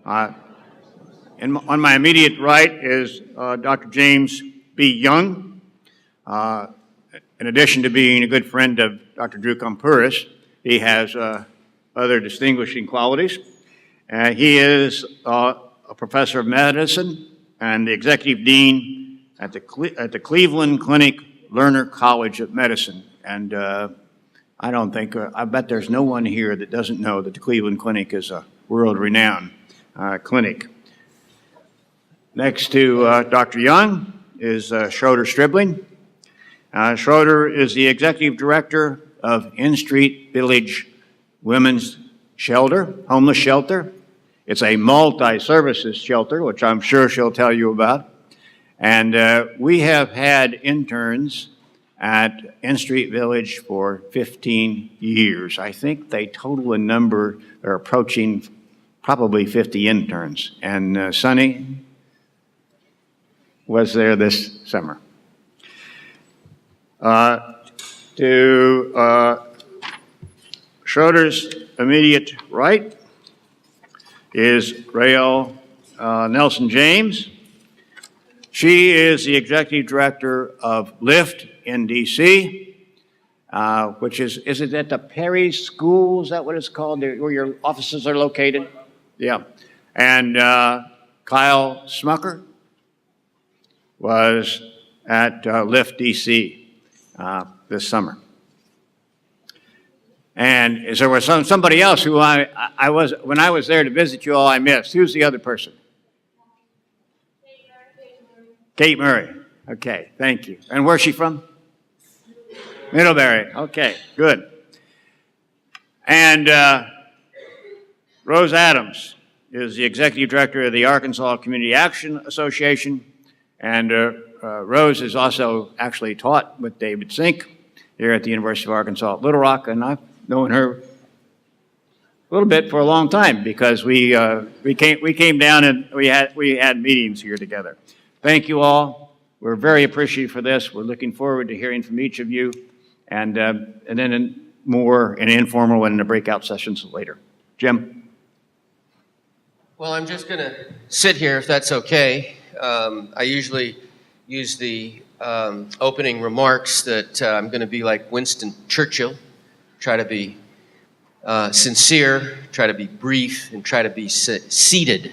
On my immediate right is Dr. James B. Young. In addition to being a good friend of Dr. Drew Kompuris, he has other distinguishing qualities. He is a professor of medicine and the executive dean at the Cleveland Clinic Lerner College of Medicine. And I bet there's no one here that doesn't know that the Cleveland Clinic is a world-renowned clinic. Next to Dr. Young is Schroeder Stribling. Schroeder is the executive director of In Street Village Women's Shelter, homeless shelter. It's a multi-services shelter, which I'm sure she'll tell you about. And we have had interns at In Street Village for 15 years. I think they total a number, they're approaching probably 50 interns. And Sonny was there this summer. To Schroeder's immediate right is Raël Nelson James. She is the executive director of LIFT in DC, which is it at the Perry School? Is that what it's called, where your offices are located? Yeah. And Kyle Smucker was at LIFT DC this summer. And there was somebody else who I was, when I was there to visit you all, I missed. Who's the other person? Kate Murray. Okay, thank you. And where's she from? Middlebury. Okay, good. And Rose Adams is the executive director of the Arkansas Community Action Association. And Rose has also actually taught with David Sink here at the University of Arkansas at Little Rock, and I've known her a little bit for a long time because we came down and we had meetings here together. Thank you all. We're very appreciative for this. We're looking forward to hearing from each of you, and then more in informal and in the breakout sessions later. Jim. Well, I'm just going to sit here if that's okay. I usually use the opening remarks that I'm going to be like Winston Churchill, try to be sincere, try to be brief, and try to be seated.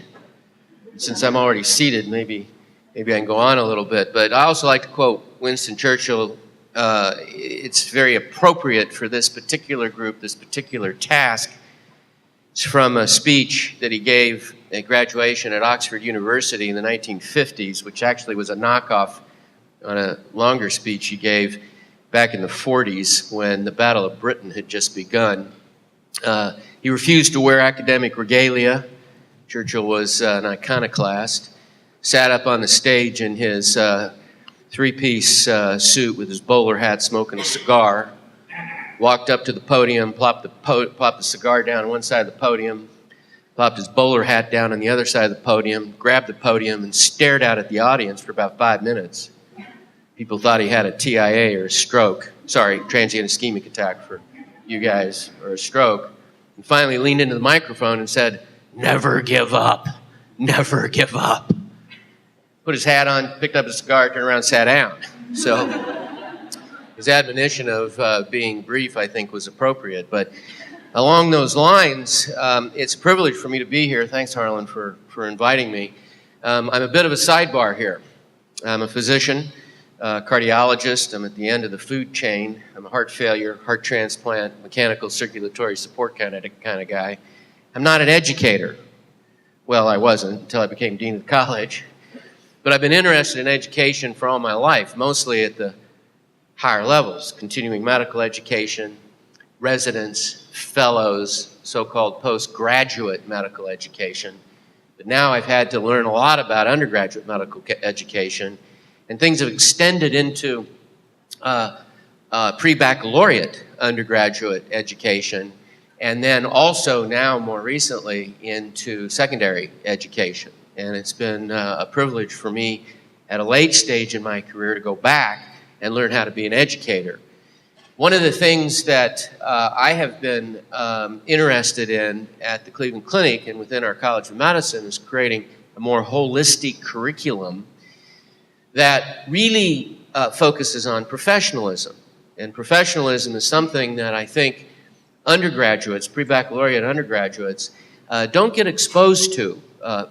Since I'm already seated, maybe I can go on a little bit. But I also like to quote Winston Churchill. It's very appropriate for this particular group, this particular task. It's from a speech that he gave at graduation at Oxford University in the 1950s, which actually was a knockoff on a longer speech he gave back in the 40s when the Battle of Britain had just begun. He refused to wear academic regalia. Churchill was an iconoclast. Sat up on the stage in his three-piece suit with his bowler hat, smoking a cigar. Walked up to the podium, plopped the cigar down on one side of the podium, plopped his bowler hat down on the other side of the podium, grabbed the podium, and stared out at the audience for about 5 minutes. People thought he had a TIA or a stroke. Sorry, transient ischemic attack for you guys, or a stroke. And finally leaned into the microphone and said, "Never give up. Never give up." Put his hat on, picked up his cigar, turned around, sat down. So his admonition of being brief, I think, was appropriate. But along those lines, it's a privilege for me to be here. Thanks, Harlan, for inviting me. I'm a bit of a sidebar here. I'm a physician, cardiologist. I'm at the end of the food chain. I'm a heart failure, heart transplant, mechanical circulatory support kind of guy. I'm not an educator. Well, I wasn't until I became dean of the college. But I've been interested in education for all my life, mostly at the higher levels, continuing medical education, residents, fellows, so-called postgraduate medical education. But now I've had to learn a lot about undergraduate medical education, and things have extended into pre-baccalaureate undergraduate education, and then also now more recently into secondary education. And it's been a privilege for me at a late stage in my career to go back and learn how to be an educator. One of the things that I have been interested in at the Cleveland Clinic and within our College of Medicine is creating a more holistic curriculum that really focuses on professionalism. And professionalism is something that I think undergraduates, pre-baccalaureate undergraduates, don't get exposed to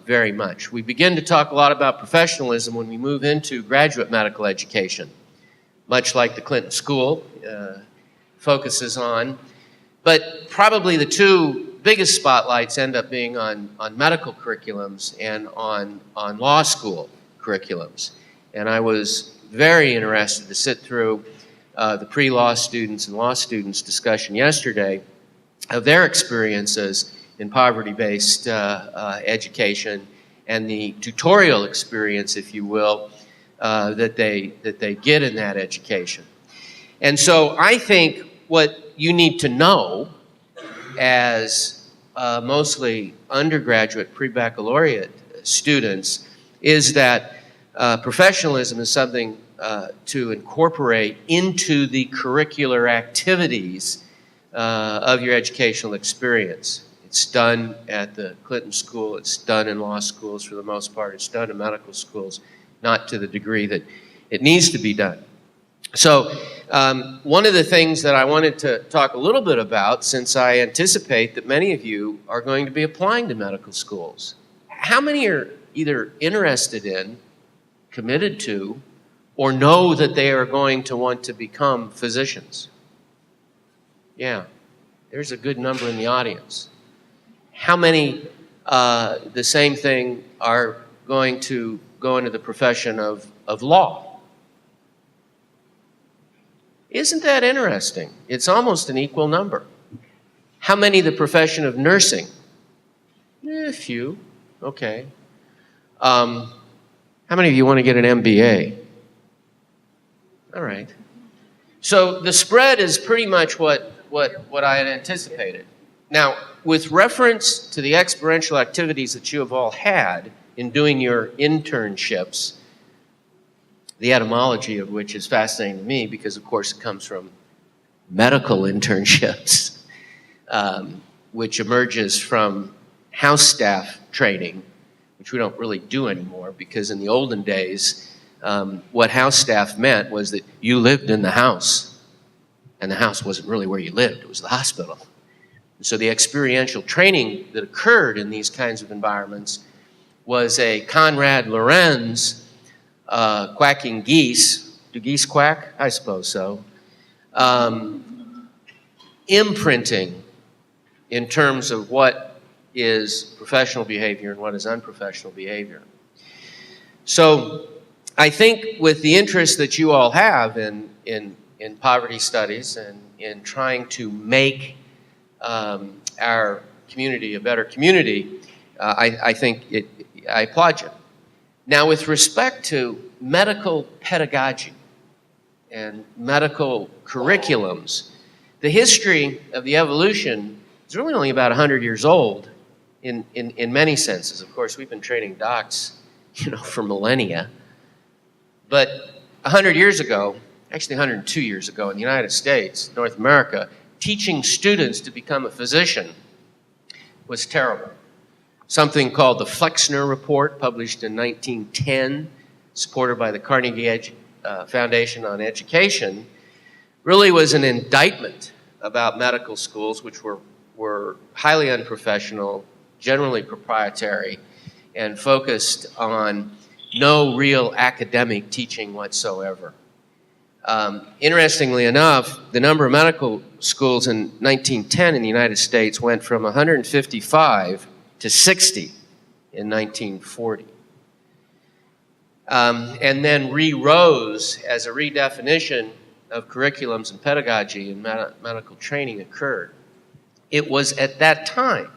very much. We begin to talk a lot about professionalism when we move into graduate medical education, much like the Clinton School focuses on. But probably the two biggest spotlights end up being on medical curriculums and on law school curriculums. And I was very interested to sit through the pre-law students and law students discussion yesterday of their experiences in poverty-based education and the tutorial experience, if you will, that they get in that education. And so I think what you need to know as mostly undergraduate pre-baccalaureate students is that professionalism is something to incorporate into the curricular activities of your educational experience. It's done at the Clinton School, it's done in law schools for the most part, it's done in medical schools, not to the degree that it needs to be done. So one of the things that I wanted to talk a little bit about, since I anticipate that many of you are going to be applying to medical schools, how many are either interested in, committed to, or know that they are going to want to become physicians? Yeah, there's a good number in the audience. How many, the same thing, are going to go into the profession of law? Isn't that interesting? It's almost an equal number. How many the profession of nursing? A few, okay. How many of you want to get an MBA? All right. So the spread is pretty much what I had anticipated. Now, with reference to the experiential activities that you have all had in doing your internships, the etymology of which is fascinating to me because, of course, it comes from medical internships, which emerges from house staff training, which we don't really do anymore because in the olden days, what house staff meant was that you lived in the house, and the house wasn't really where you lived, it was the hospital. And so the experiential training that occurred in these kinds of environments was a Konrad Lorenz quacking geese. Do geese quack? I suppose so. Imprinting in terms of what is professional behavior and what is unprofessional behavior. So I think with the interest that you all have in poverty studies and in trying to make our community a better community, I think I applaud you. Now, with respect to medical pedagogy and medical curriculums, the history of the evolution is really only about 100 years old in many senses. Of course, we've been training docs, for millennia. But 100 years ago, actually 102 years ago in the United States, North America, teaching students to become a physician was terrible. Something called the Flexner Report, published in 1910, supported by the Carnegie Foundation on Education, really was an indictment about medical schools, which were highly unprofessional, generally proprietary, and focused on no real academic teaching whatsoever. Interestingly enough, the number of medical schools in 1910 in the United States went from 155 to 60 in 1940. And then re-rose as a redefinition of curriculums and pedagogy and medical training occurred. It was at that time,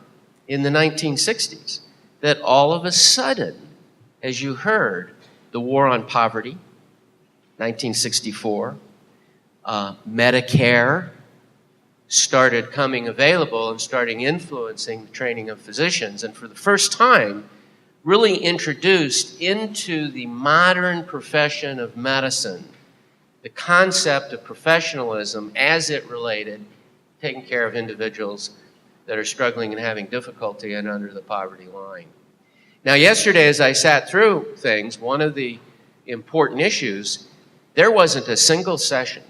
in the 1960s, that all of a sudden, as you heard, the war on poverty, 1964, Medicare started coming available and starting influencing the training of physicians, and for the first time, really introduced into the modern profession of medicine the concept of professionalism as it related taking care of individuals that are struggling and having difficulty and under the poverty line. Now, yesterday, as I sat through things, one of the important issues, there wasn't a single session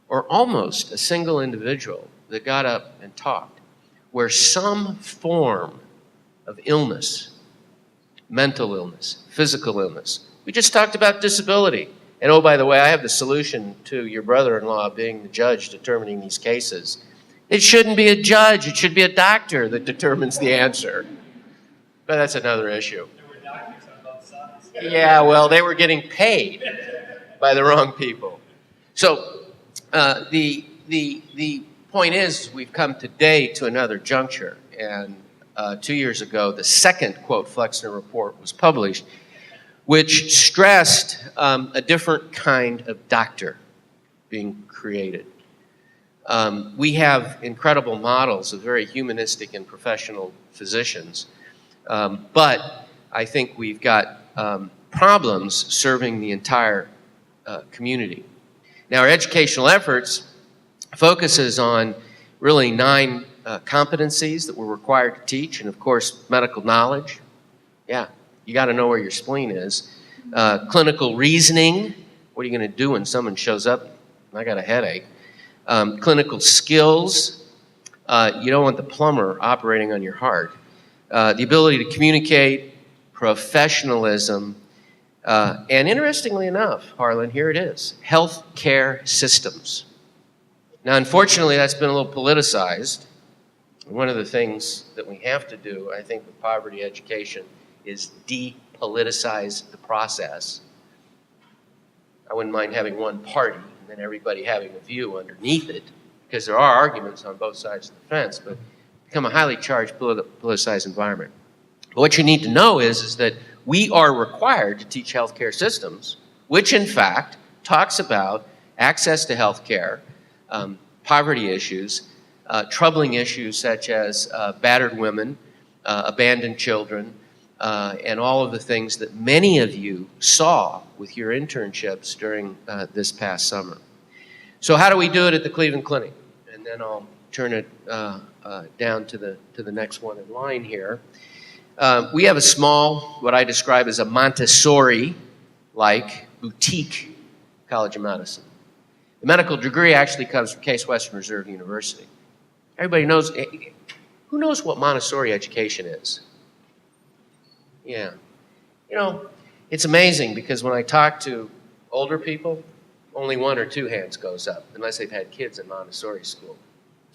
or almost a single individual that got up and talked where some form of illness, mental illness, physical illness. We just talked about disability. And oh, by the way, I have the solution to your brother-in-law being the judge determining these cases. It shouldn't be a judge. It should be a doctor that determines the answer. But that's another issue. There were doctors on both sides. Yeah, well, they were getting paid by the wrong people. So the point is, we've come today to another juncture. And 2 years ago, the second, quote, Flexner report was published, which stressed a different kind of doctor being created. We have incredible models of very humanistic and professional physicians, but I think we've got problems serving the entire community. Now, our educational efforts focuses on really 9 competencies that we're required to teach, and of course, medical knowledge. Yeah, you got to know where your spleen is. Clinical reasoning. What are you going to do when someone shows up? I got a headache. Clinical skills. You don't want the plumber operating on your heart. The ability to communicate, professionalism, and interestingly enough, Harlan, here it is, healthcare systems. Now, unfortunately, that's been a little politicized. One of the things that we have to do, I think, with poverty education is depoliticize the process. I wouldn't mind having one party and then everybody having a view underneath it, because there are arguments on both sides of the fence, but become a highly charged politicized environment. But what you need to know is that we are required to teach healthcare systems, which in fact talks about access to healthcare, poverty issues, troubling issues such as battered women, abandoned children, and all of the things that many of you saw with your internships during this past summer. So how do we do it at the Cleveland Clinic? And then I'll turn it down to the next one in line here. We have a small, what I describe as a Montessori-like boutique College of Medicine. The medical degree actually comes from Case Western Reserve University. Everybody knows, who knows what Montessori education is? Yeah. You know, it's amazing because when I talk to older people, only 1 or 2 hands goes up, unless they've had kids in Montessori school.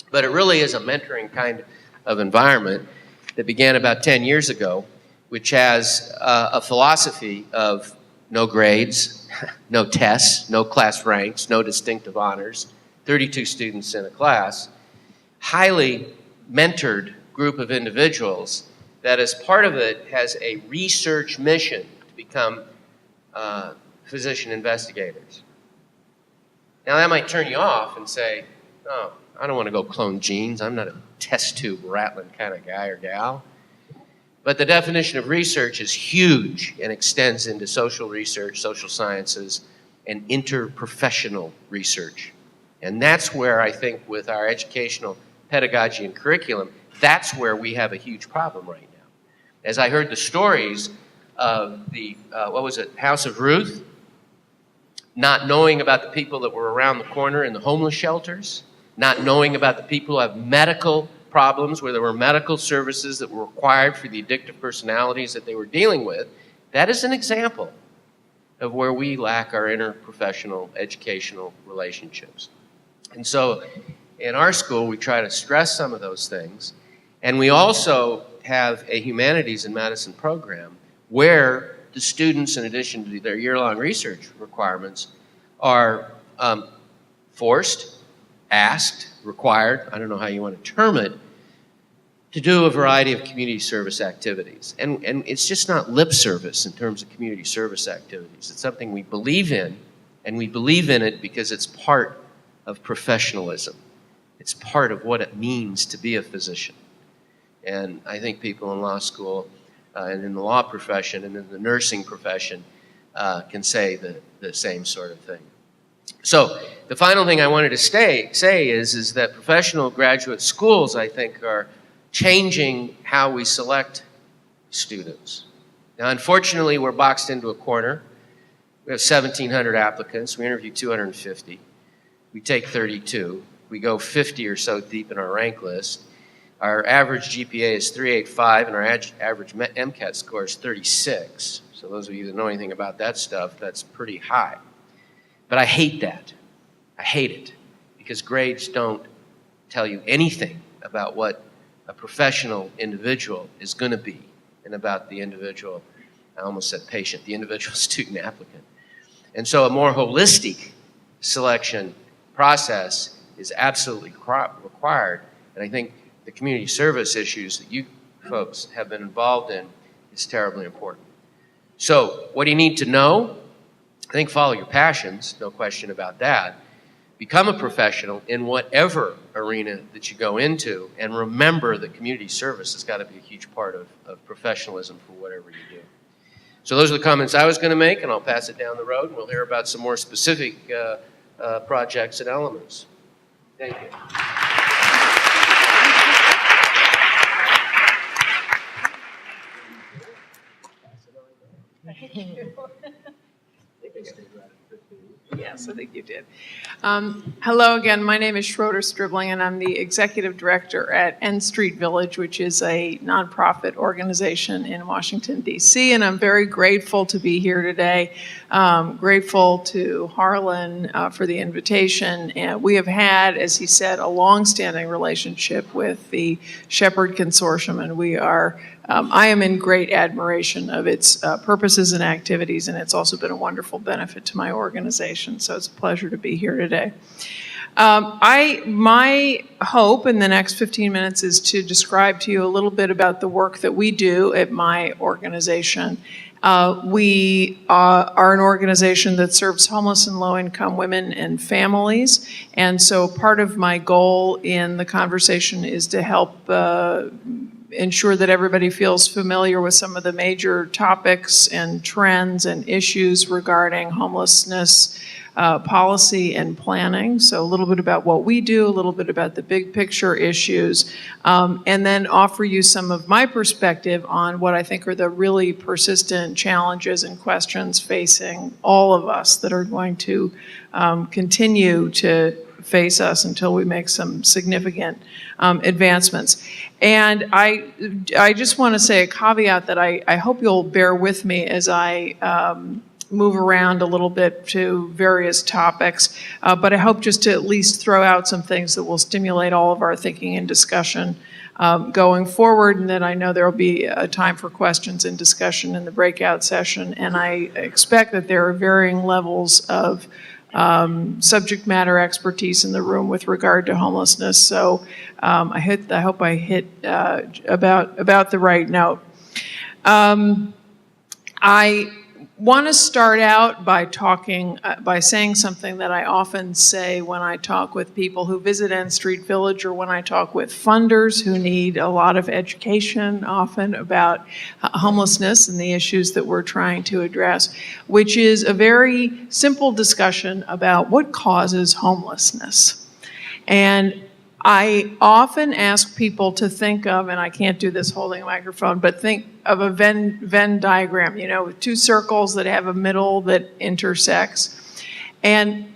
But it really is a mentoring kind of environment that began about 10 years ago, which has a philosophy of no grades, no tests, no class ranks, no distinctive honors, 32 students in a class, highly mentored group of individuals that as part of it has a research mission to become physician investigators. Now that might turn you off and say, oh, I don't want to go clone genes. I'm not a test tube rattling kind of guy or gal. But the definition of research is huge and extends into social research, social sciences, and interprofessional research. And that's where I think with our educational pedagogy and curriculum, that's where we have a huge problem right now. As I heard the stories of the, House of Ruth, not knowing about the people that were around the corner in the homeless shelters, not knowing about the people who have medical problems where there were medical services that were required for the addictive personalities that they were dealing with, that is an example of where we lack our interprofessional educational relationships. And so in our school, we try to stress some of those things. And we also have a humanities and medicine program where the students, in addition to their year-long research requirements, are forced, asked, required, I don't know how you want to term it, to do a variety of community service activities. And it's just not lip service in terms of community service activities. It's something we believe in, and we believe in it because it's part of professionalism. It's part of what it means to be a physician. And I think people in law school and in the law profession and in the nursing profession can say the same sort of thing. So the final thing I wanted to say is that professional graduate schools, I think, are changing how we select students. Now, unfortunately, we're boxed into a corner. We have 1,700 applicants. We interview 250. We take 32. We go 50 or so deep in our rank list. Our average GPA is 3.85, and our average MCAT score is 36. So those of you that know anything about that stuff, that's pretty high. But I hate that. I hate it, because grades don't tell you anything about what a professional individual is going to be, and about the individual, I almost said patient, the individual student applicant. And so a more holistic selection process is absolutely required, and I think the community service issues that you folks have been involved in is terribly important. So what do you need to know? I think follow your passions, no question about that. Become a professional in whatever arena that you go into, and remember that community service has got to be a huge part of professionalism for whatever you do. So those are the comments I was going to make, and I'll pass it down the road, and we'll hear about some more specific projects and elements. Thank you. Yes, I think you did. Hello again. My name is Schroeder Stribling, and I'm the executive director at N Street Village, which is a nonprofit organization in Washington, D.C., and I'm very grateful to be here today. Grateful to Harlan for the invitation. And we have had, as he said, a long-standing relationship with the Shepherd Consortium, and we are I am in great admiration of its purposes and activities, and it's also been a wonderful benefit to my organization, so it's a pleasure to be here today. My hope in the next 15 minutes is to describe to you a little bit about the work that we do at my organization. We are an organization that serves homeless and low-income women and families, and so part of my goal in the conversation is to help ensure that everybody feels familiar with some of the major topics and trends and issues regarding homelessness policy and planning. So a little bit about what we do, a little bit about the big picture issues, and then offer you some of my perspective on what I think are the really persistent challenges and questions facing all of us that are going to continue to face us until we make some significant advancements. And I just want to say a caveat that I hope you'll bear with me as I move around a little bit to various topics, but I hope just to at least throw out some things that will stimulate all of our thinking and discussion going forward, and then I know there will be a time for questions and discussion in the breakout session, and I expect that there are varying levels of subject matter expertise in the room with regard to homelessness. So I hope I hit about the right note. I want to start out by saying something that I often say when I talk with people who visit N Street Village, or when I talk with funders who need a lot of education often about homelessness and the issues that we're trying to address, which is a very simple discussion about what causes homelessness. And I often ask people to think of, and I can't do this holding a microphone, but think of a Venn diagram, with two circles that have a middle that intersects. And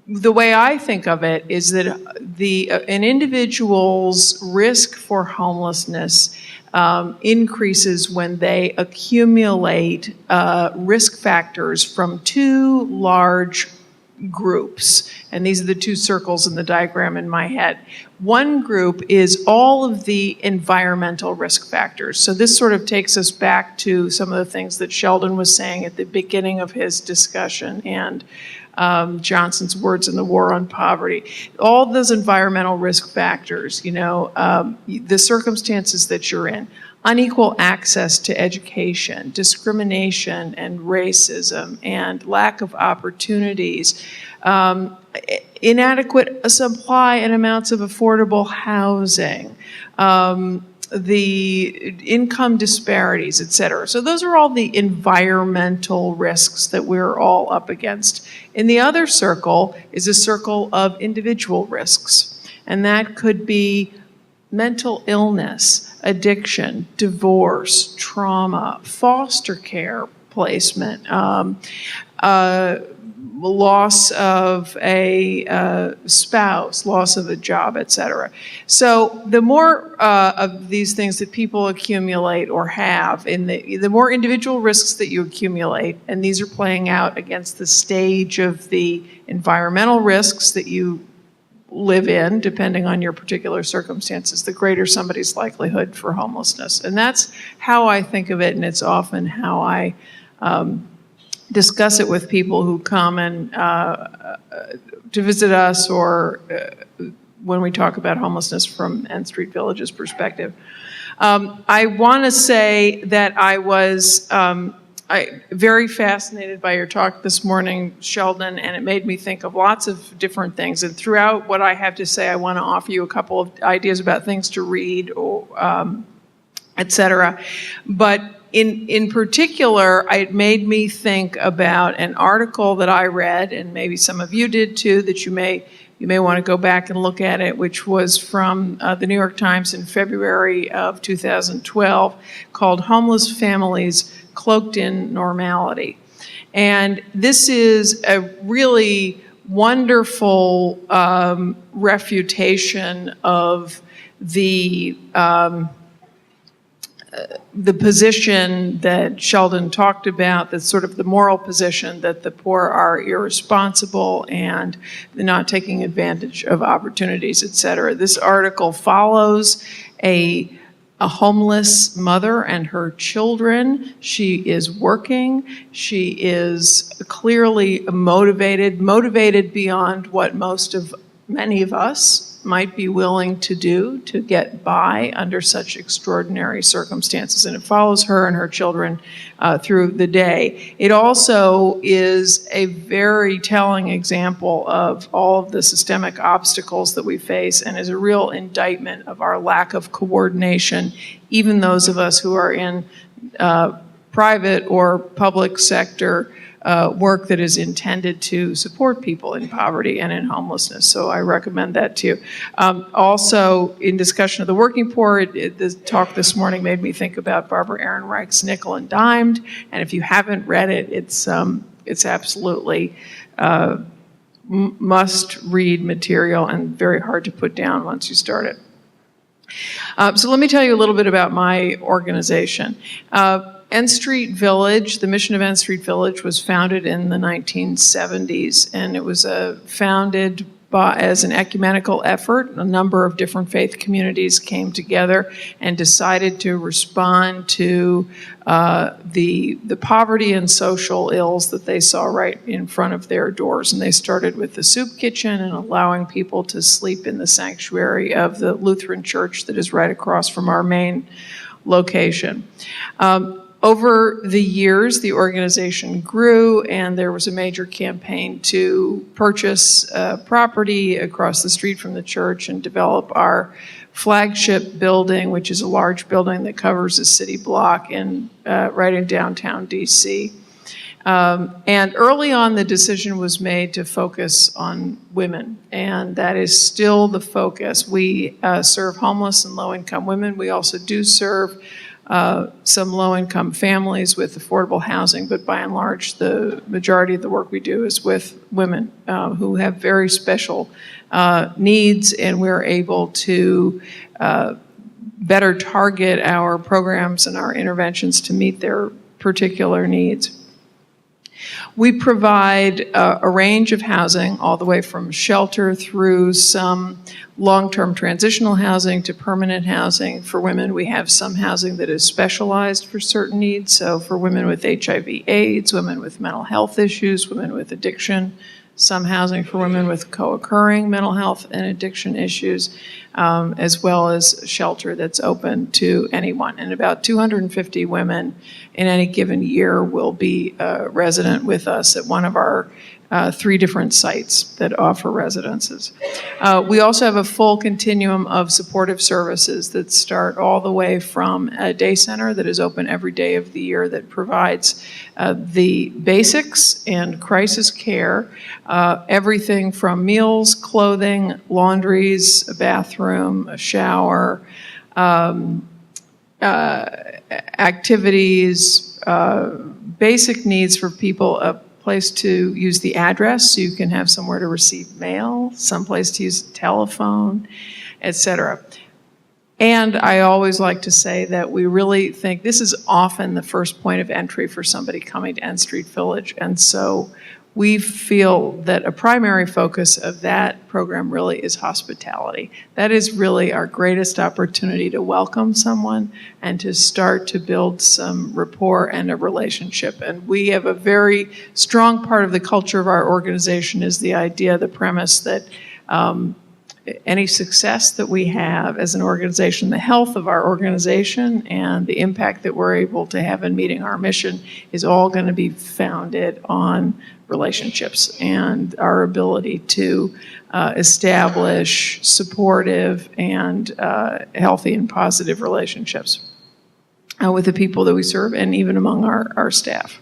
the way I think of it is that an individual's risk for homelessness increases when they accumulate risk factors from two large groups, and these are the two circles in the diagram in my head. One group is all of the environmental risk factors. So this sort of takes us back to some of the things that Sheldon was saying at the beginning of his discussion, and Johnson's words in the War on Poverty. All those environmental risk factors, the circumstances that you're in, unequal access to education, discrimination and racism, and lack of opportunities, inadequate supply and amounts of affordable housing, the income disparities, et cetera. So those are all the environmental risks that we're all up against. In the other circle is a circle of individual risks, and that could be mental illness, addiction, divorce, trauma, foster care placement, loss of a spouse, loss of a job, et cetera. So the more of these things that people accumulate or have, the more individual risks that you accumulate, and these are playing out against the stage of the environmental risks that you live in, depending on your particular circumstances, the greater somebody's likelihood for homelessness. And that's how I think of it, and it's often how I discuss it with people who come and to visit us, or when we talk about homelessness from N Street Village's perspective. I want to say that I was very fascinated by your talk this morning, Sheldon, and it made me think of lots of different things. And throughout what I have to say, I want to offer you a couple of ideas about things to read, or et cetera. But in particular, it made me think about an article that I read, and maybe some of you did too, that you may want to go back and look at it, which was from the New York Times in February of 2012, called "Homeless Families Cloaked in Normality." And this is a really wonderful refutation of the position that Sheldon talked about, that's sort of the moral position that the poor are irresponsible and they're not taking advantage of opportunities, et cetera. This article follows a homeless mother and her children. She is working. She is clearly motivated beyond what many of us might be willing to do to get by under such extraordinary circumstances. And it follows her and her children through the day. It also is a very telling example of all of the systemic obstacles that we face, and is a real indictment of our lack of coordination, even those of us who are in private or public sector work that is intended to support people in poverty and in homelessness. So I recommend that to you. Also, in discussion of the working poor, the talk this morning made me think about Barbara Ehrenreich's Nickel and Dimed. And if you haven't read it, it's absolutely must-read material and very hard to put down once you start it. So let me tell you a little bit about my organization. N Street Village, the mission of N Street Village was founded in the 1970s, and it was founded as an ecumenical effort. A number of different faith communities came together and decided to respond to the poverty and social ills that they saw right in front of their doors. And they started with the soup kitchen and allowing people to sleep in the sanctuary of the Lutheran church that is right across from our main location. Over the years, the organization grew, and there was a major campaign to purchase property across the street from the church and develop our flagship building, which is a large building that covers a city block right in downtown DC. And early on, the decision was made to focus on women, and that is still the focus. We serve homeless and low-income women. We also do serve some low-income families with affordable housing, but by and large, the majority of the work we do is with women who have very special needs, and we're able to better target our programs and our interventions to meet their particular needs. We provide a range of housing, all the way from shelter through some long-term transitional housing to permanent housing. For women, we have some housing that is specialized for certain needs. So for women with HIV/AIDS, women with mental health issues, women with addiction, some housing for women with co-occurring mental health and addiction issues. as well as shelter that's open to anyone. And about 250 women in any given year will be resident with us at one of our 3 different sites that offer residences. We also have a full continuum of supportive services that start all the way from a day center that is open every day of the year that provides the basics and crisis care, everything from meals, clothing, laundries, a bathroom, a shower, activities, basic needs for people, a place to use the address so you can have somewhere to receive mail, someplace to use a telephone, etc. And I always like to say that we really think this is often the first point of entry for somebody coming to N Street Village. And so we feel that a primary focus of that program really is hospitality. That is really our greatest opportunity to welcome someone and to start to build some rapport and a relationship. And we have a very strong part of the culture of our organization is the idea, the premise that any success that we have as an organization, the health of our organization and the impact that we're able to have in meeting our mission is all going to be founded on relationships and our ability to establish supportive and healthy and positive relationships with the people that we serve and even among our staff.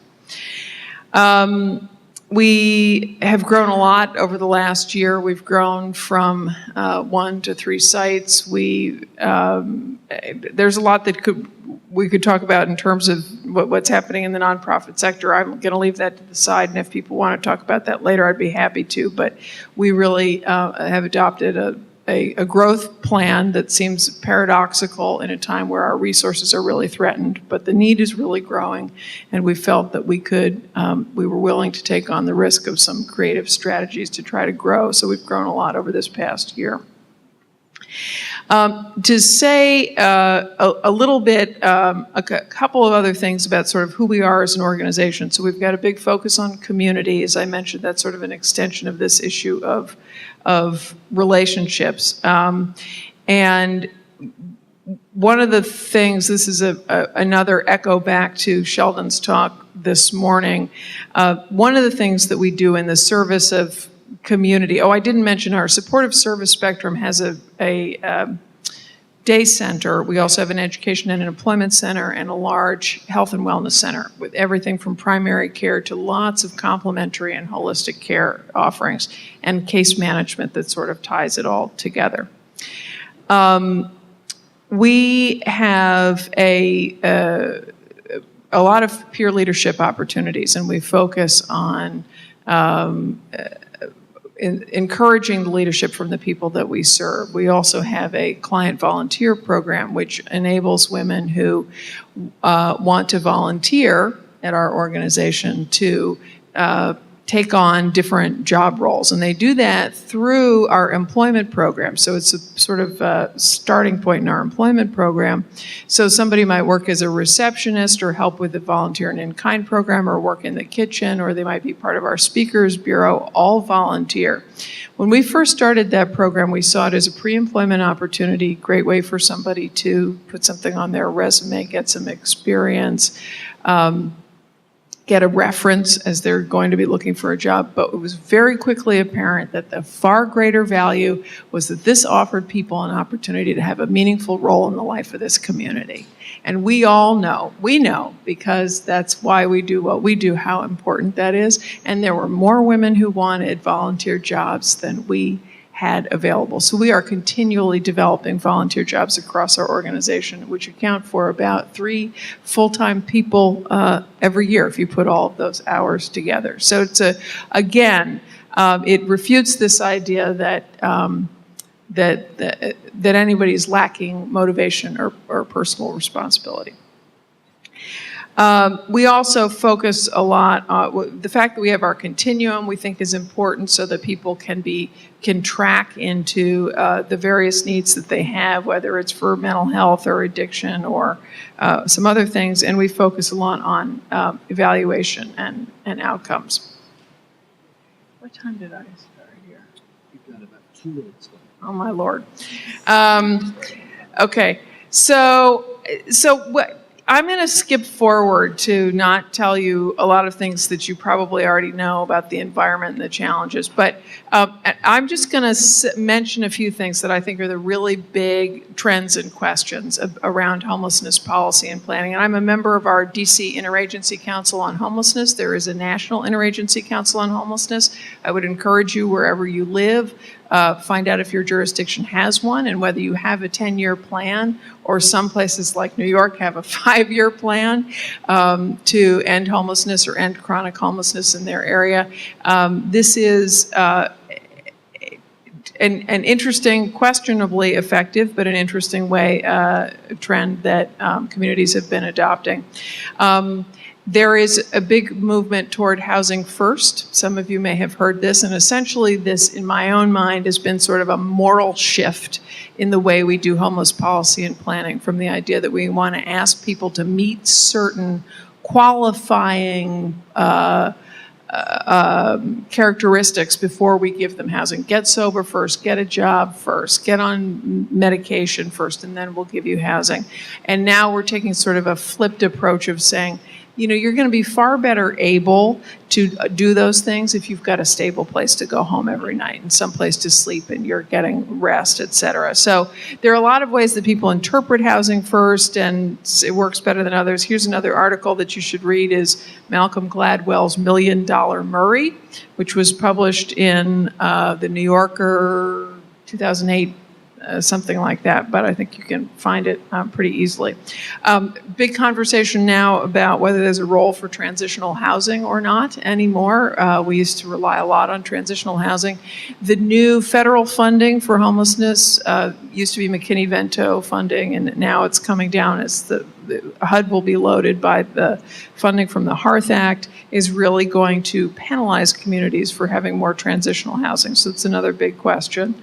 We have grown a lot over the last year. We've grown from 1 to 3 sites. There's a lot that we could talk about in terms of what's happening in the nonprofit sector. I'm going to leave that to the side, and if people want to talk about that later, I'd be happy to. But we really have adopted a growth plan that seems paradoxical in a time where our resources are really threatened, but the need is really growing, and we felt that we were willing to take on the risk of some creative strategies to try to grow. So we've grown a lot over this past year. To say a little bit, a couple of other things about sort of who we are as an organization. So we've got a big focus on community. As I mentioned, that's sort of an extension of this issue of relationships. And one of the things, this is another echo back to Sheldon's talk this morning, one of the things that we do in the service of community. Oh, I didn't mention our supportive service spectrum has a day center. We also have an education and an employment center and a large health and wellness center with everything from primary care to lots of complementary and holistic care offerings and case management that sort of ties it all together. We have a lot of peer leadership opportunities, and we focus on encouraging the leadership from the people that we serve. We also have a client volunteer program which enables women who want to volunteer at our organization to take on different job roles. And they do that through our employment program. So it's a sort of a starting point in our employment program. So somebody might work as a receptionist or help with the volunteer and in-kind program or work in the kitchen, or they might be part of our speakers bureau, all volunteer. When we first started that program, we saw it as a pre-employment opportunity, great way for somebody to put something on their resume, get some experience, get a reference as they're going to be looking for a job. But it was very quickly apparent that the far greater value was that this offered people an opportunity to have a meaningful role in the life of this community. And we all know, because that's why we do what we do, how important that is. And there were more women who wanted volunteer jobs than we had available. So we are continually developing volunteer jobs across our organization, which account for about 3 full-time people every year if you put all of those hours together. So it's it refutes this idea that that anybody's lacking motivation or personal responsibility. We also focus a lot on the fact that we have our continuum. We think is important so that people can track into the various needs that they have, whether it's for mental health or addiction or some other things. And we focus a lot on evaluation and outcomes. What time did I start here? You've got about 2 minutes left. Oh, my Lord. Okay, so what? I'm going to skip forward to not tell you a lot of things that you probably already know about the environment and the challenges, but I'm just going to mention a few things that I think are the really big trends and questions around homelessness policy and planning. And I'm a member of our DC Interagency Council on Homelessness. There is a National Interagency Council on Homelessness. I would encourage you, wherever you live, find out if your jurisdiction has one and whether you have a 10-year plan, or some places like New York have a 5-year plan to end homelessness or end chronic homelessness in their area. This is an interesting, questionably effective, but an interesting way trend that communities have been adopting. There is a big movement toward housing first. Some of you may have heard this, and essentially this, in my own mind, has been sort of a moral shift in the way we do homeless policy and planning, from the idea that we want to ask people to meet certain qualifying characteristics before we give them housing. Get sober first, get a job first, get on medication first, and then we'll give you housing. And now we're taking sort of a flipped approach of saying, you know, you're going to be far better able to do those things if you've got a stable place to go home every night and some place to sleep and you're getting rest, et cetera. So there are a lot of ways that people interpret housing first, and it works better than others. Here's another article that you should read, is Malcolm Gladwell's $1 Million Murray, which was published in the New Yorker 2008, something like that, but I think you can find it pretty easily. Big conversation now about whether there's a role for transitional housing or not anymore. We used to rely a lot on transitional housing. The new federal funding for homelessness used to be McKinney-Vento funding, and now it's coming down as the HUD will be loaded by the funding from the Hearth Act, is really going to penalize communities for having more transitional housing. So it's another big question.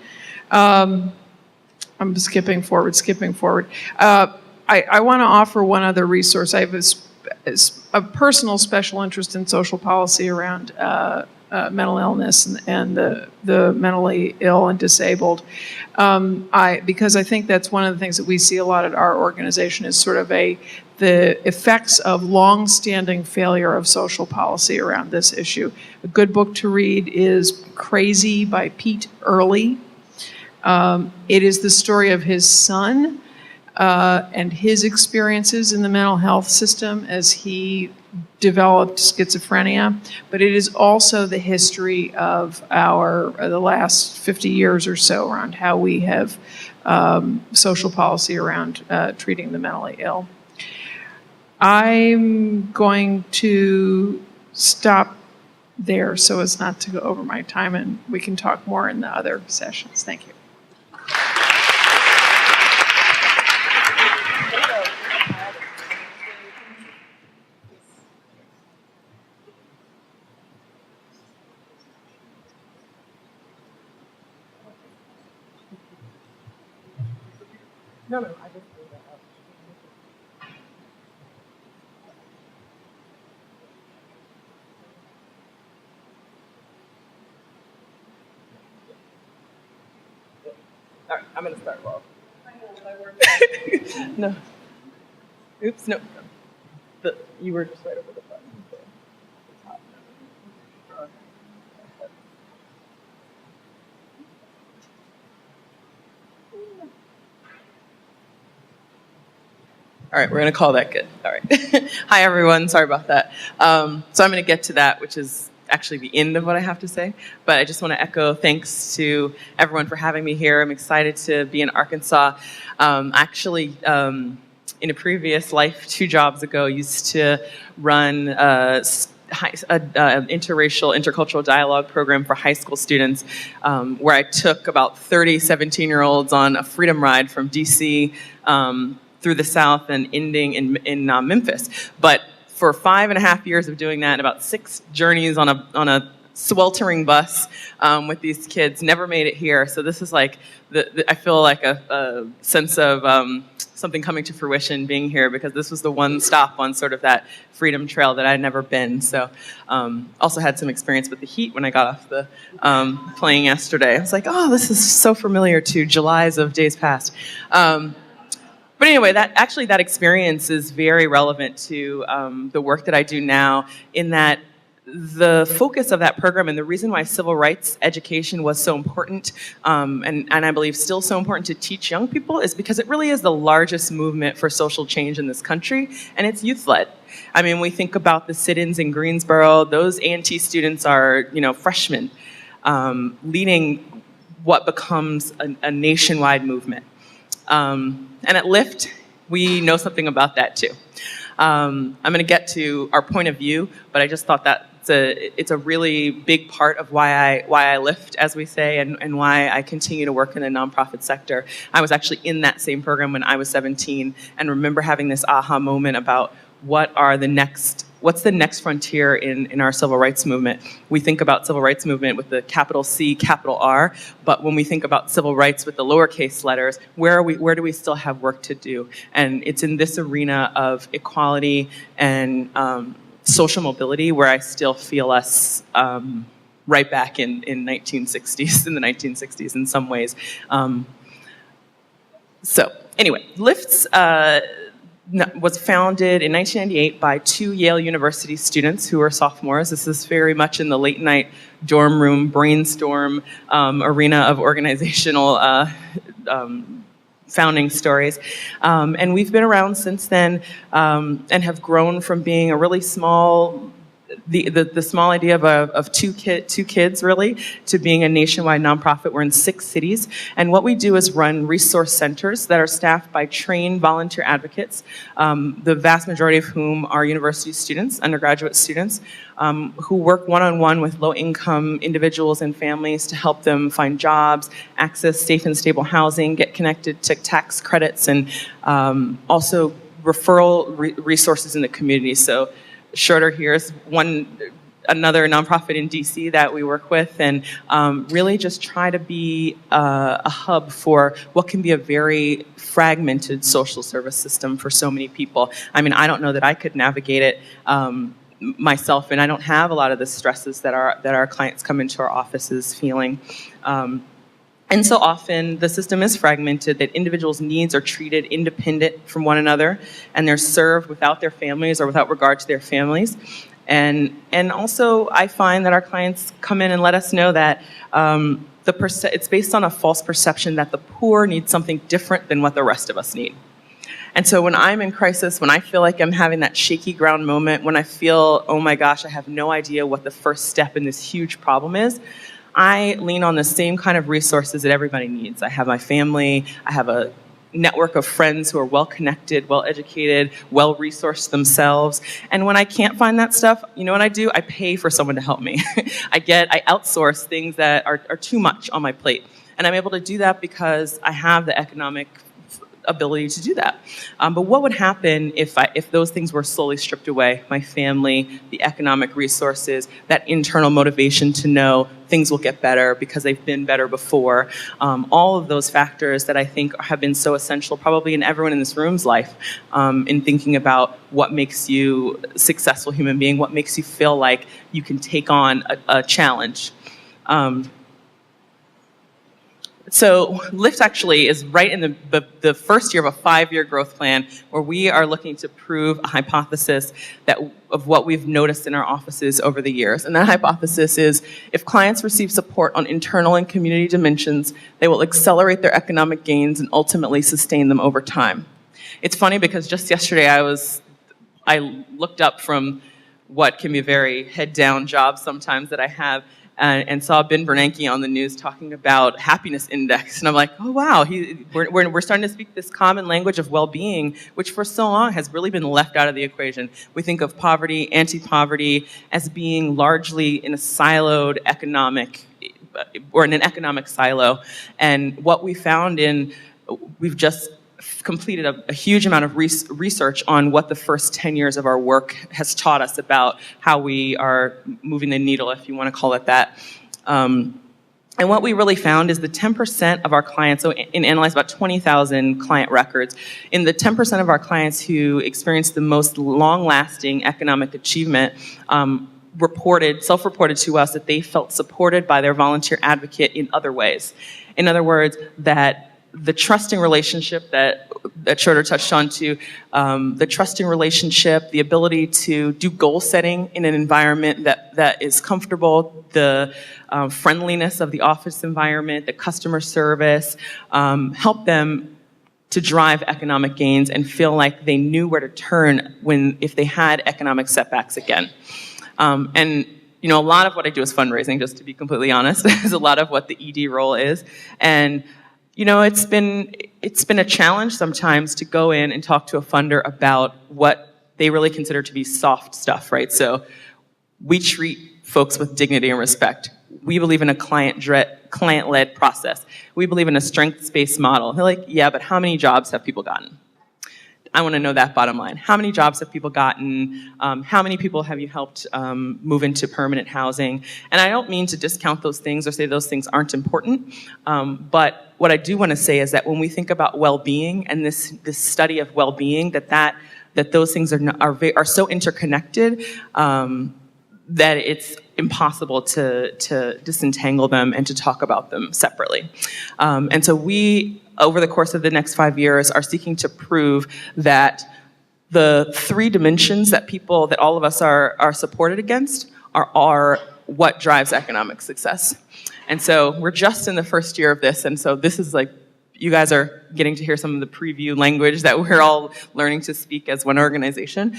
I'm skipping forward. I want to offer one other resource. I have a personal special interest in social policy around mental illness and the mentally ill and disabled. Because I think that's one of the things that we see a lot at our organization, is sort of the effects of long-standing failure of social policy around this issue. A good book to read is Crazy by Pete Early. It is the story of his son and his experiences in the mental health system as he developed schizophrenia, but it is also the history of the last 50 years or so around how we have social policy around treating the mentally ill. I'm going to stop there so as not to go over my time, and we can talk more in the other sessions. Thank you. No, I just threw that up. All right, I'm going to start well. No. Oops, no. You were just right over the button. All right, we're going to call that good. All right. Hi, everyone. Sorry about that. So I'm going to get to that, which is actually the end of what I have to say. But I just want to echo thanks to everyone for having me here. I'm excited to be in Arkansas. Actually, in a previous life, 2 jobs ago, used to run an interracial, intercultural dialogue program for high school students, where I took about 30 17-year-olds on a freedom ride from D.C. Through the South and ending in Memphis. But for 5.5 years of doing that, and about 6 journeys on sweltering bus with these kids. Never made it here, so this is like I feel like a sense of something coming to fruition being here, because this was the one stop on sort of that freedom trail that I'd never been. So also had some experience with the heat when I got off the plane yesterday. I was like, oh, this is so familiar to Julys of days past. But anyway, that experience is very relevant to the work that I do now, in that the focus of that program and the reason why civil rights education was so important, and I believe still so important to teach young people, is because it really is the largest movement for social change in this country, and it's youth-led. I mean, we think about the sit-ins in Greensboro. Those A&T students are, freshmen, leading what becomes a nationwide movement. And at Lyft, we know something about that too. I'm going to get to our point of view, but I just thought that it's a really big part of why I Lyft, as we say, and why I continue to work in the nonprofit sector. I was actually in that same program when I was 17, and remember having this aha moment about what's the next frontier in our civil rights movement. We think about civil rights movement with the capital C, capital R, but when we think about civil rights with the lowercase letters, where do we still have work to do? And it's in this arena of equality and social mobility where I still feel us right back in the 1960s in some ways. So anyway, Lyft's was founded in 1998 by 2 Yale University students who were sophomores. This is very much in the late night dorm room brainstorm arena of organizational founding stories. And we've been around since then and have grown from being a really small, the small idea of two kids really, to being a nationwide nonprofit. We're in 6 cities, and what we do is run resource centers that are staffed by trained volunteer advocates, the vast majority of whom are university students, undergraduate students, who work one-on-one with low-income individuals and families to help them find jobs, access safe and stable housing, get connected to tax credits, and also referral resources in the community. So Schroeder here is another nonprofit in DC that we work with, and really just try to be a hub for what can be a very fragmented social service system for so many people. I mean, I don't know that I could navigate it myself, and I don't have a lot of the stresses that our clients come into our offices feeling. And so often the system is fragmented, that individuals' needs are treated independent from one another, and they're served without their families or without regard to their families. And also I find that our clients come in and let us know that it's based on a false perception that the poor need something different than what the rest of us need. And so when I'm in crisis, when I feel like I'm having that shaky ground moment, when I feel, oh my gosh, I have no idea what the first step in this huge problem is, I lean on the same kind of resources that everybody needs. I have my family, I have a network of friends who are well-connected, well-educated, well-resourced themselves. And when I can't find that stuff, you know what I do? I pay for someone to help me. I outsource things that are too much on my plate. And I'm able to do that because I have the economic ability to do that. But what would happen if those things were slowly stripped away? My family, the economic resources, that internal motivation to know things will get better because they've been better before. All of those factors that I think have been so essential probably in everyone in this room's life in thinking about what makes you a successful human being, what makes you feel like you can take on a challenge. So Lyft actually is right in the first year of a 5-year growth plan where we are looking to prove a hypothesis of what we've noticed in our offices over the years. And that hypothesis is if clients receive support on internal and community dimensions, they will accelerate their economic gains and ultimately sustain them over time. It's funny because just yesterday I looked up from what can be a very head-down job sometimes that I have, and saw Ben Bernanke on the news talking about happiness index. And I'm like, oh, wow, we're starting to speak this common language of well-being, which for so long has really been left out of the equation. We think of poverty, anti-poverty, as being largely in a siloed economic, or in an economic silo. And what we found we've just completed a huge amount of research on what the first 10 years of our work has taught us about how we are moving the needle, if you want to call it that. And what we really found is the 10% of our clients, so in analyzed about 20,000 client records, in the 10% of our clients who experienced the most long-lasting economic achievement, self-reported to us that they felt supported by their volunteer advocate in other ways. In other words, that the trusting relationship that Schroeder touched on too, the trusting relationship, the ability to do goal setting in an environment that is comfortable, the friendliness of the office environment, the customer service, help them to drive economic gains and feel like they knew where to turn if they had economic setbacks again. And a lot of what I do is fundraising, just to be completely honest, is a lot of what the ED role is. And it's been a challenge sometimes to go in and talk to a funder about what they really consider to be soft stuff, right? So we treat folks with dignity and respect. We believe in a client-led process. We believe in a strengths-based model. They're like, yeah, but how many jobs have people gotten? I want to know that bottom line. How many jobs have people gotten? How many people have you helped move into permanent housing? And I don't mean to discount those things or say those things aren't important, but what I do want to say is that when we think about well-being and this study of well-being, that those things are so interconnected that it's impossible to disentangle them and to talk about them separately. And so we, over the course of the next 5 years, are seeking to prove that the 3 dimensions that all of us are supported against are what drives economic success. And so we're just in the first year of this, and so this is like, you guys are getting to hear some of the preview language that we're all learning to speak as one organization.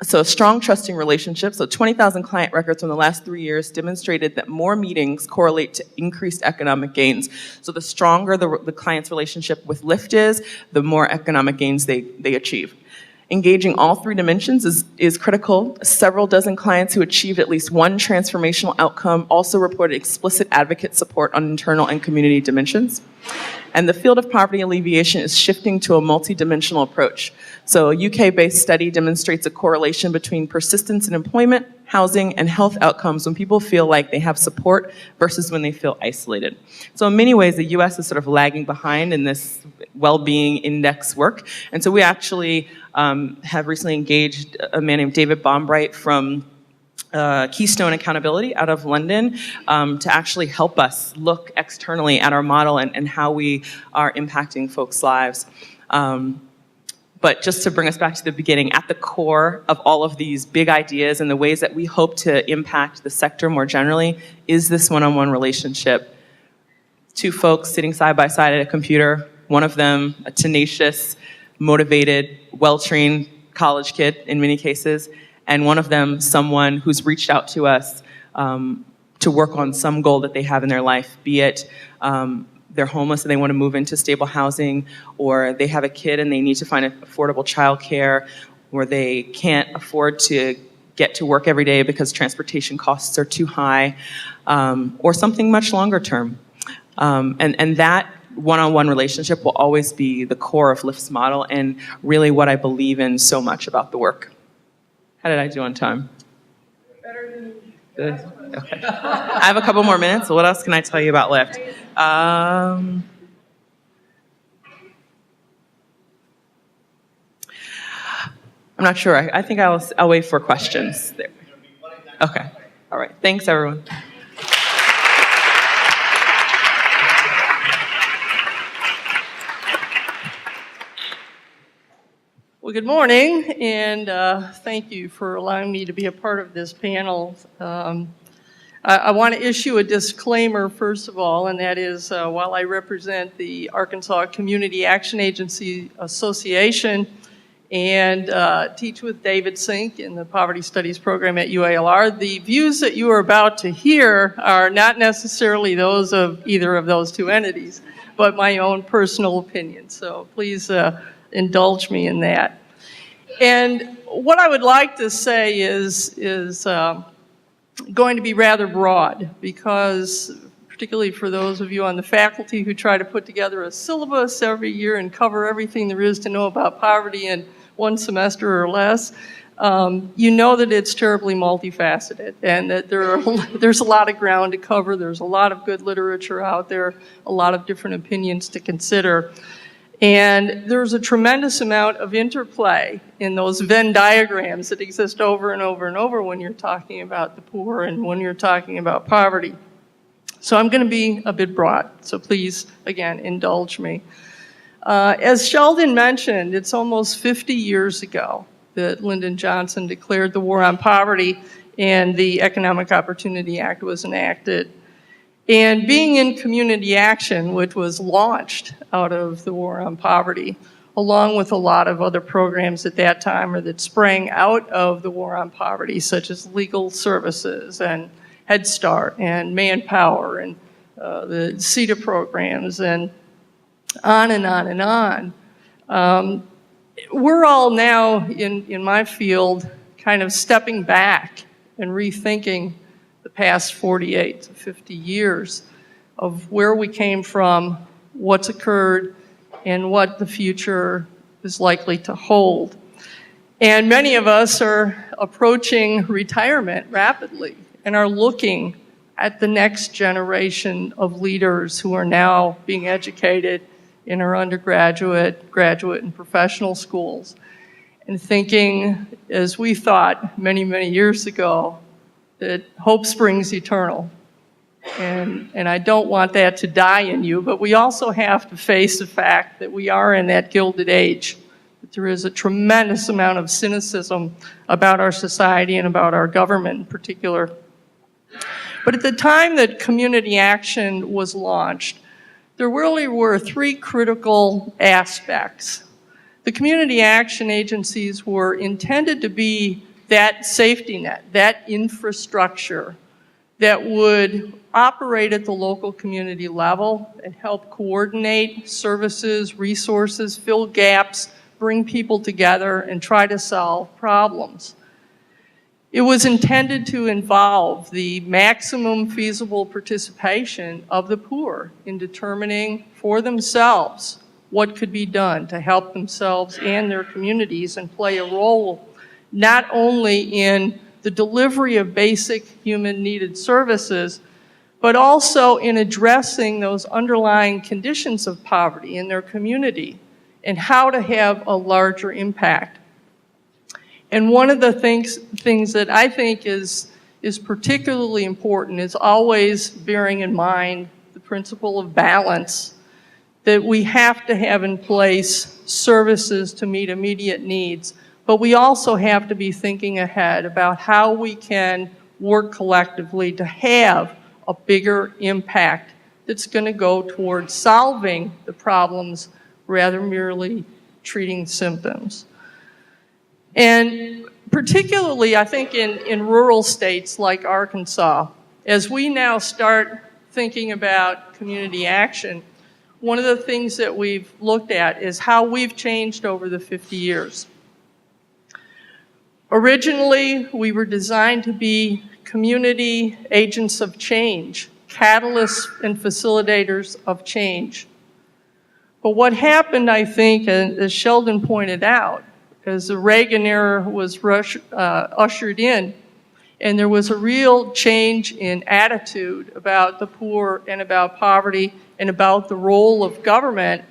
So a strong, trusting relationship. So 20,000 client records from the last 3 years demonstrated that more meetings correlate to increased economic gains. So the stronger the client's relationship with Lyft is, the more economic gains they achieve. Engaging all 3 dimensions is critical. Several dozen clients who achieved at least one transformational outcome also reported explicit advocate support on internal and community dimensions. And the field of poverty alleviation is shifting to a multidimensional approach. So a UK-based study demonstrates a correlation between persistence in employment, housing, and health outcomes when people feel like they have support versus when they feel isolated. So in many ways, the US is sort of lagging behind in this well-being index work. And so we actually have recently engaged a man named David Bombright from Keystone Accountability out of London to actually help us look externally at our model and how we are impacting folks' lives. But just to bring us back to the beginning, at the core of all of these big ideas and the ways that we hope to impact the sector more generally is this one-on-one relationship. 2 folks sitting side by side at a computer, one of them a tenacious, motivated, well-trained college kid in many cases, and one of them someone who's reached out to us to work on some goal that they have in their life, be it they're homeless and they want to move into stable housing, or they have a kid and they need to find affordable childcare, or they can't afford to get to work every day because transportation costs are too high, or something much longer term. And that one-on-one relationship will always be the core of Lyft's model and really what I believe in so much about the work. How did I do on time? Better than Good. Okay. I have a couple more minutes. So what else can I tell you about Lyft? I'm not sure. I think I'll wait for questions there. Okay. All right. Thanks, everyone. Well, good morning, and thank you for allowing me to be a part of this panel. I want to issue a disclaimer, first of all, and that is while I represent the Arkansas Community Action Agency Association and teach with David Sink in the Poverty Studies program at UALR, the views that you are about to hear are not necessarily those of either of those 2 entities, but my own personal opinion. So please indulge me in that. And what I would like to say is going to be rather broad, because particularly for those of you on the faculty who try to put together a syllabus every year and cover everything there is to know about poverty in one semester or less, you know that it's terribly multifaceted and that there's a lot of ground to cover. There's a lot of good literature out there, a lot of different opinions to consider. And there's a tremendous amount of interplay in those Venn diagrams that exist over and over and over when you're talking about the poor and when you're talking about poverty. So I'm going to be a bit broad, so please, again, indulge me. As Sheldon mentioned, it's almost 50 years ago that Lyndon Johnson declared the war on poverty and the Economic Opportunity Act was enacted. And being in community action, which was launched out of the war on poverty, along with a lot of other programs at that time or that sprang out of the war on poverty, such as legal services and Head Start and Manpower and the CETA programs and on and on and on. We're all now in my field kind of stepping back and rethinking the past 48 to 50 years of where we came from, what's occurred, and what the future is likely to hold. And many of us are approaching retirement rapidly and are looking at the next generation of leaders who are now being educated in our undergraduate, graduate, and professional schools, and thinking, as we thought many, many years ago, that hope springs eternal. And I don't want that to die in you, but we also have to face the fact that we are in that Gilded Age, that there is a tremendous amount of cynicism about our society and about our government in particular. But at the time that community action was launched, there really were three critical aspects. The community action agencies were intended to be that safety net, that infrastructure that would operate at the local community level and help coordinate services, resources, fill gaps, bring people together, and try to solve problems. It was intended to involve the maximum feasible participation of the poor in determining for themselves what could be done to help themselves and their communities and play a role not only in the delivery of basic human needed services, but also in addressing those underlying conditions of poverty in their community and how to have a larger impact. And one of the things that I think is particularly important is always bearing in mind the principle of balance, that we have to have in place services to meet immediate needs, but we also have to be thinking ahead about how we can work collectively to have a bigger impact that's going to go towards solving the problems rather merely treating symptoms. And particularly, I think, in rural states like Arkansas, as we now start thinking about community action, one of the things that we've looked at is how we've changed over the 50 years. Originally, we were designed to be community agents of change, catalysts and facilitators of change. But what happened, I think, as Sheldon pointed out, as the Reagan era was ushered in, and there was a real change in attitude about the poor and about poverty and about the role of government,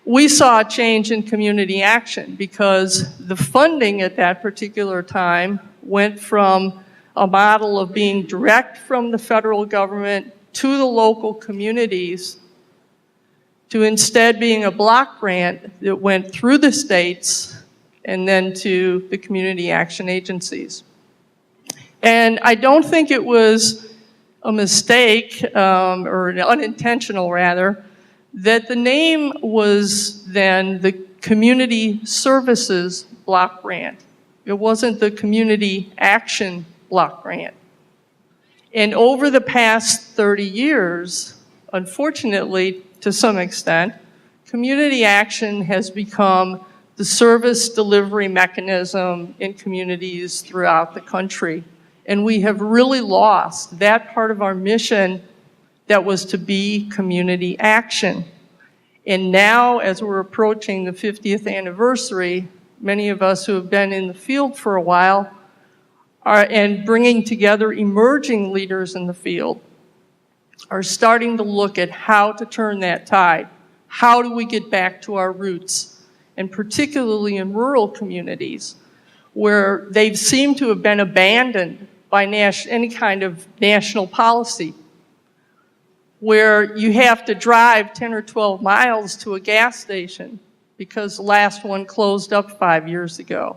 we saw a change in community action because the funding at that particular time went from a model of being direct from the federal government to the local communities to instead being a block grant that went through the states and then to the community action agencies. And I don't think it was a mistake, or unintentional rather, that the name was then the Community Services Block Grant. It wasn't the Community Action Block Grant. And over the past 30 years, unfortunately, to some extent, community action has become the service delivery mechanism in communities throughout the country. And we have really lost that part of our mission that was to be community action. And now, as we're approaching the 50th anniversary, many of us who have been in the field for a while and bringing together emerging leaders in the field are starting to look at how to turn that tide. How do we get back to our roots? And particularly in rural communities where they seem to have been abandoned by any kind of national policy, where you have to drive 10 or 12 miles to a gas station because the last one closed up 5 years ago.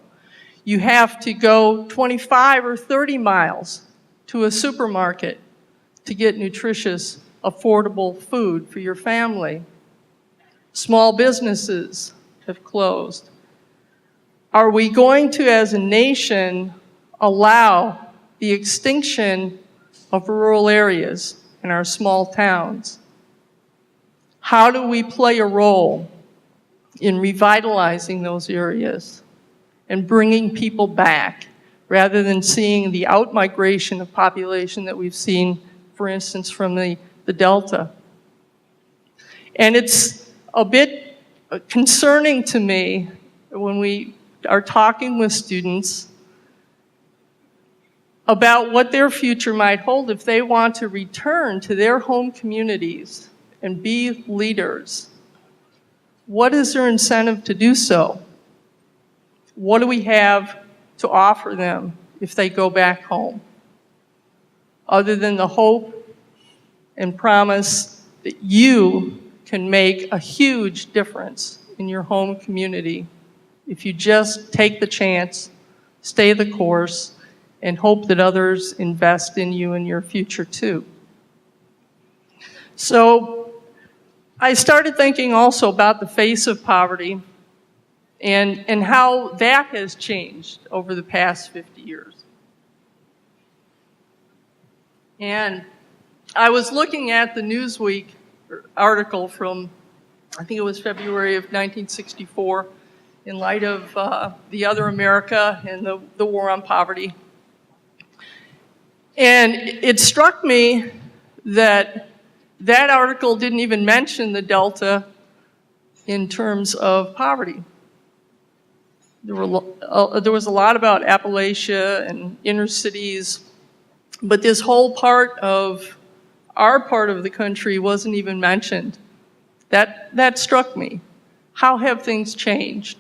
You have to go 25 or 30 miles to a supermarket to get nutritious, affordable food for your family. Small businesses have closed. Are we going to, as a nation, allow the extinction of rural areas in our small towns? How do we play a role in revitalizing those areas and bringing people back rather than seeing the outmigration of population that we've seen, for instance, from the Delta? And it's a bit concerning to me when we are talking with students about what their future might hold if they want to return to their home communities and be leaders. What is their incentive to do so? What do we have to offer them if they go back home? Other than the hope and promise that you can make a huge difference in your home community if you just take the chance, stay the course, and hope that others invest in you and your future too. So I started thinking also about the face of poverty and how that has changed over the past 50 years. And I was looking at the Newsweek article from, I think it was February of 1964, in light of the other America and the war on poverty. And it struck me that that article didn't even mention the Delta in terms of poverty. There was a lot about Appalachia and inner cities, but this whole part of our part of the country wasn't even mentioned. That struck me. How have things changed?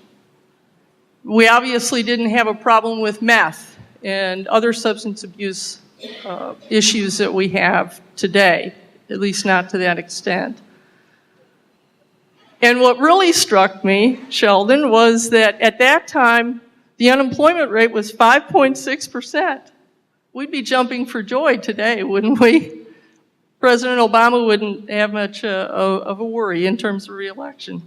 We obviously didn't have a problem with meth and other substance abuse issues that we have today, at least not to that extent. And what really struck me, Sheldon, was that at that time, the unemployment rate was 5.6%. We'd be jumping for joy today, wouldn't we? President Obama wouldn't have much of a worry in terms of re-election.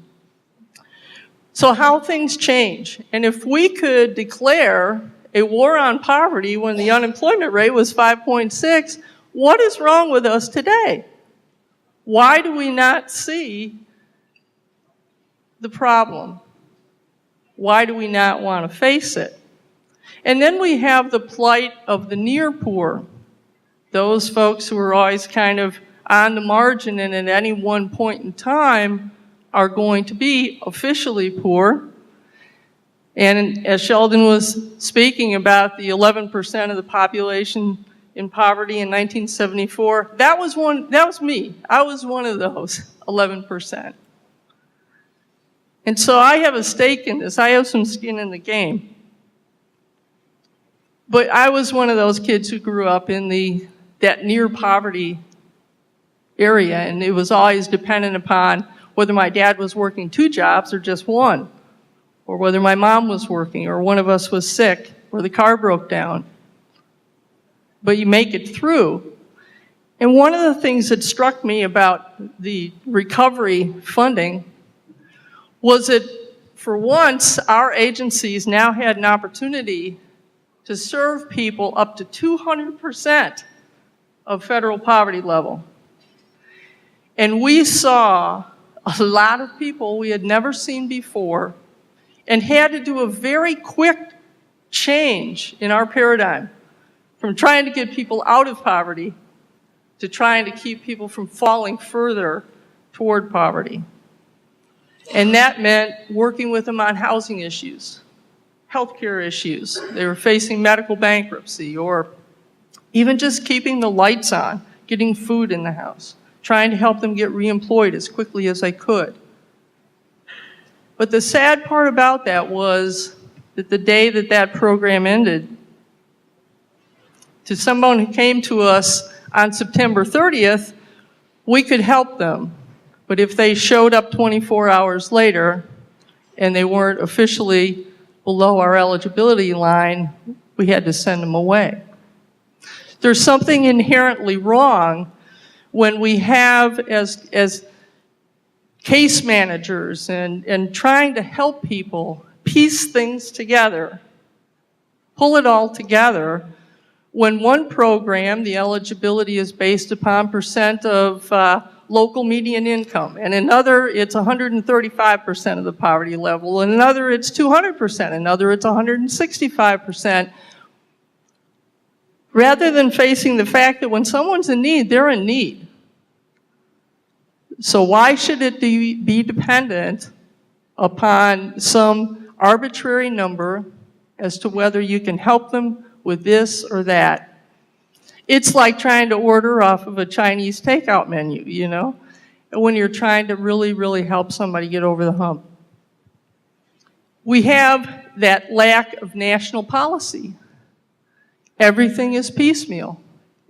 So how things change. And if we could declare a war on poverty when the unemployment rate was 5.6, what is wrong with us today? Why do we not see the problem? Why do we not want to face it? And then we have the plight of the near poor, those folks who are always kind of on the margin and at any one point in time are going to be officially poor. And as Sheldon was speaking about the 11% of the population in poverty in 1974, that was me. I was one of those 11%. And so I have a stake in this. I have some skin in the game. But I was one of those kids who grew up in that near poverty area, and it was always dependent upon whether my dad was working 2 jobs or just one, or whether my mom was working, or one of us was sick, or the car broke down. But you make it through. And one of the things that struck me about the recovery funding was that for once, our agencies now had an opportunity to serve people up to 200% of federal poverty level. And we saw a lot of people we had never seen before and had to do a very quick change in our paradigm from trying to get people out of poverty to trying to keep people from falling further toward poverty. And that meant working with them on housing issues, healthcare issues. They were facing medical bankruptcy, or even just keeping the lights on, getting food in the house, trying to help them get reemployed as quickly as I could. But the sad part about that was that the day that that program ended, to someone who came to us on September 30th, we could help them. But if they showed up 24 hours later and they weren't officially below our eligibility line, we had to send them away. There's something inherently wrong when we have, as case managers and trying to help people piece things together, pull it all together, when one program, the eligibility is based upon percent of local median income, and another it's 135% of the poverty level, and another it's 200%, another it's 165%. Rather than facing the fact that when someone's in need, they're in need. So why should it be dependent upon some arbitrary number as to whether you can help them with this or that? It's like trying to order off of a Chinese takeout menu, you know, when you're trying to really, really help somebody get over the hump. We have that lack of national policy. Everything is piecemeal.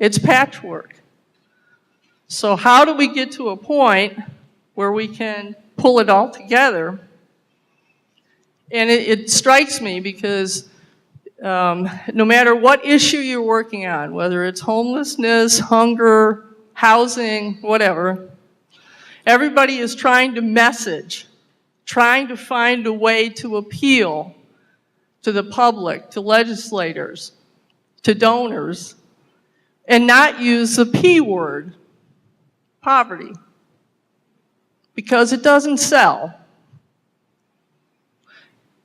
It's patchwork. So how do we get to a point where we can pull it all together? And it strikes me because no matter what issue you're working on, whether it's homelessness, hunger, housing, whatever, everybody is trying to message, trying to find a way to appeal to the public, to legislators, to donors, and not use the P word, poverty, because it doesn't sell.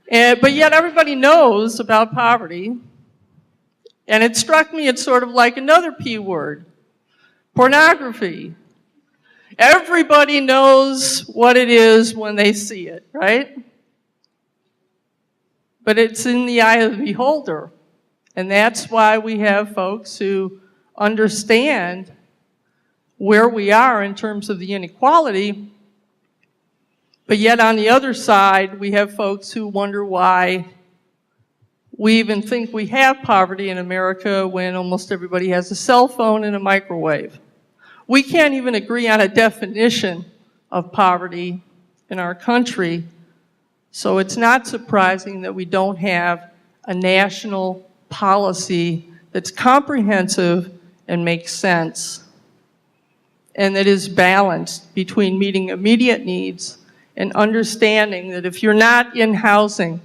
But yet everybody knows about poverty, and it struck me it's sort of like another P word, pornography. Everybody knows what it is when they see it, right? But it's in the eye of the beholder, and that's why we have folks who understand where we are in terms of the inequality. But yet on the other side, we have folks who wonder why we even think we have poverty in America when almost everybody has a cell phone and a microwave. We can't even agree on a definition of poverty in our country, so it's not surprising that we don't have a national policy that's comprehensive and makes sense, and that is balanced between meeting immediate needs and understanding that if you're not in housing,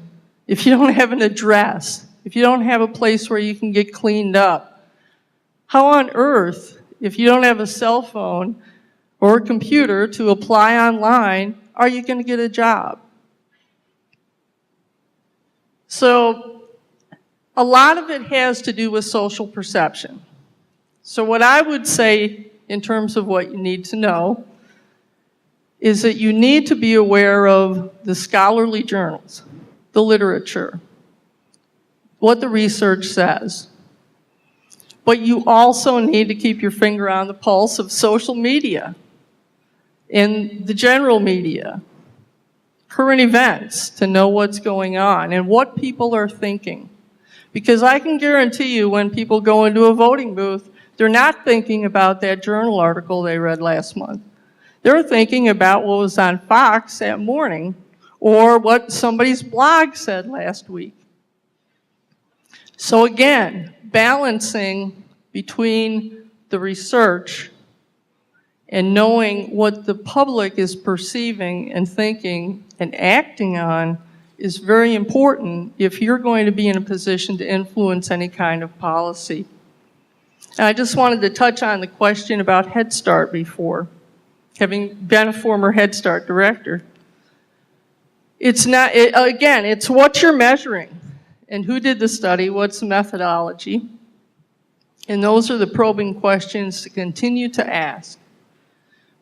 if you don't have an address, if you don't have a place where you can get cleaned up, how on earth, if you don't have a cell phone or a computer to apply online, are you going to get a job? So a lot of it has to do with social perception. So what I would say in terms of what you need to know is that you need to be aware of the scholarly journals, the literature, what the research says. But you also need to keep your finger on the pulse of social media and the general media, current events, to know what's going on and what people are thinking. Because I can guarantee you when people go into a voting booth, they're not thinking about that journal article they read last month. They're thinking about what was on Fox that morning or what somebody's blog said last week. So again, balancing between the research and knowing what the public is perceiving and thinking and acting on is very important if you're going to be in a position to influence any kind of policy. And I just wanted to touch on the question about Head Start before, having been a former Head Start director. It's not, again, it's what you're measuring and who did the study, what's the methodology. And those are the probing questions to continue to ask.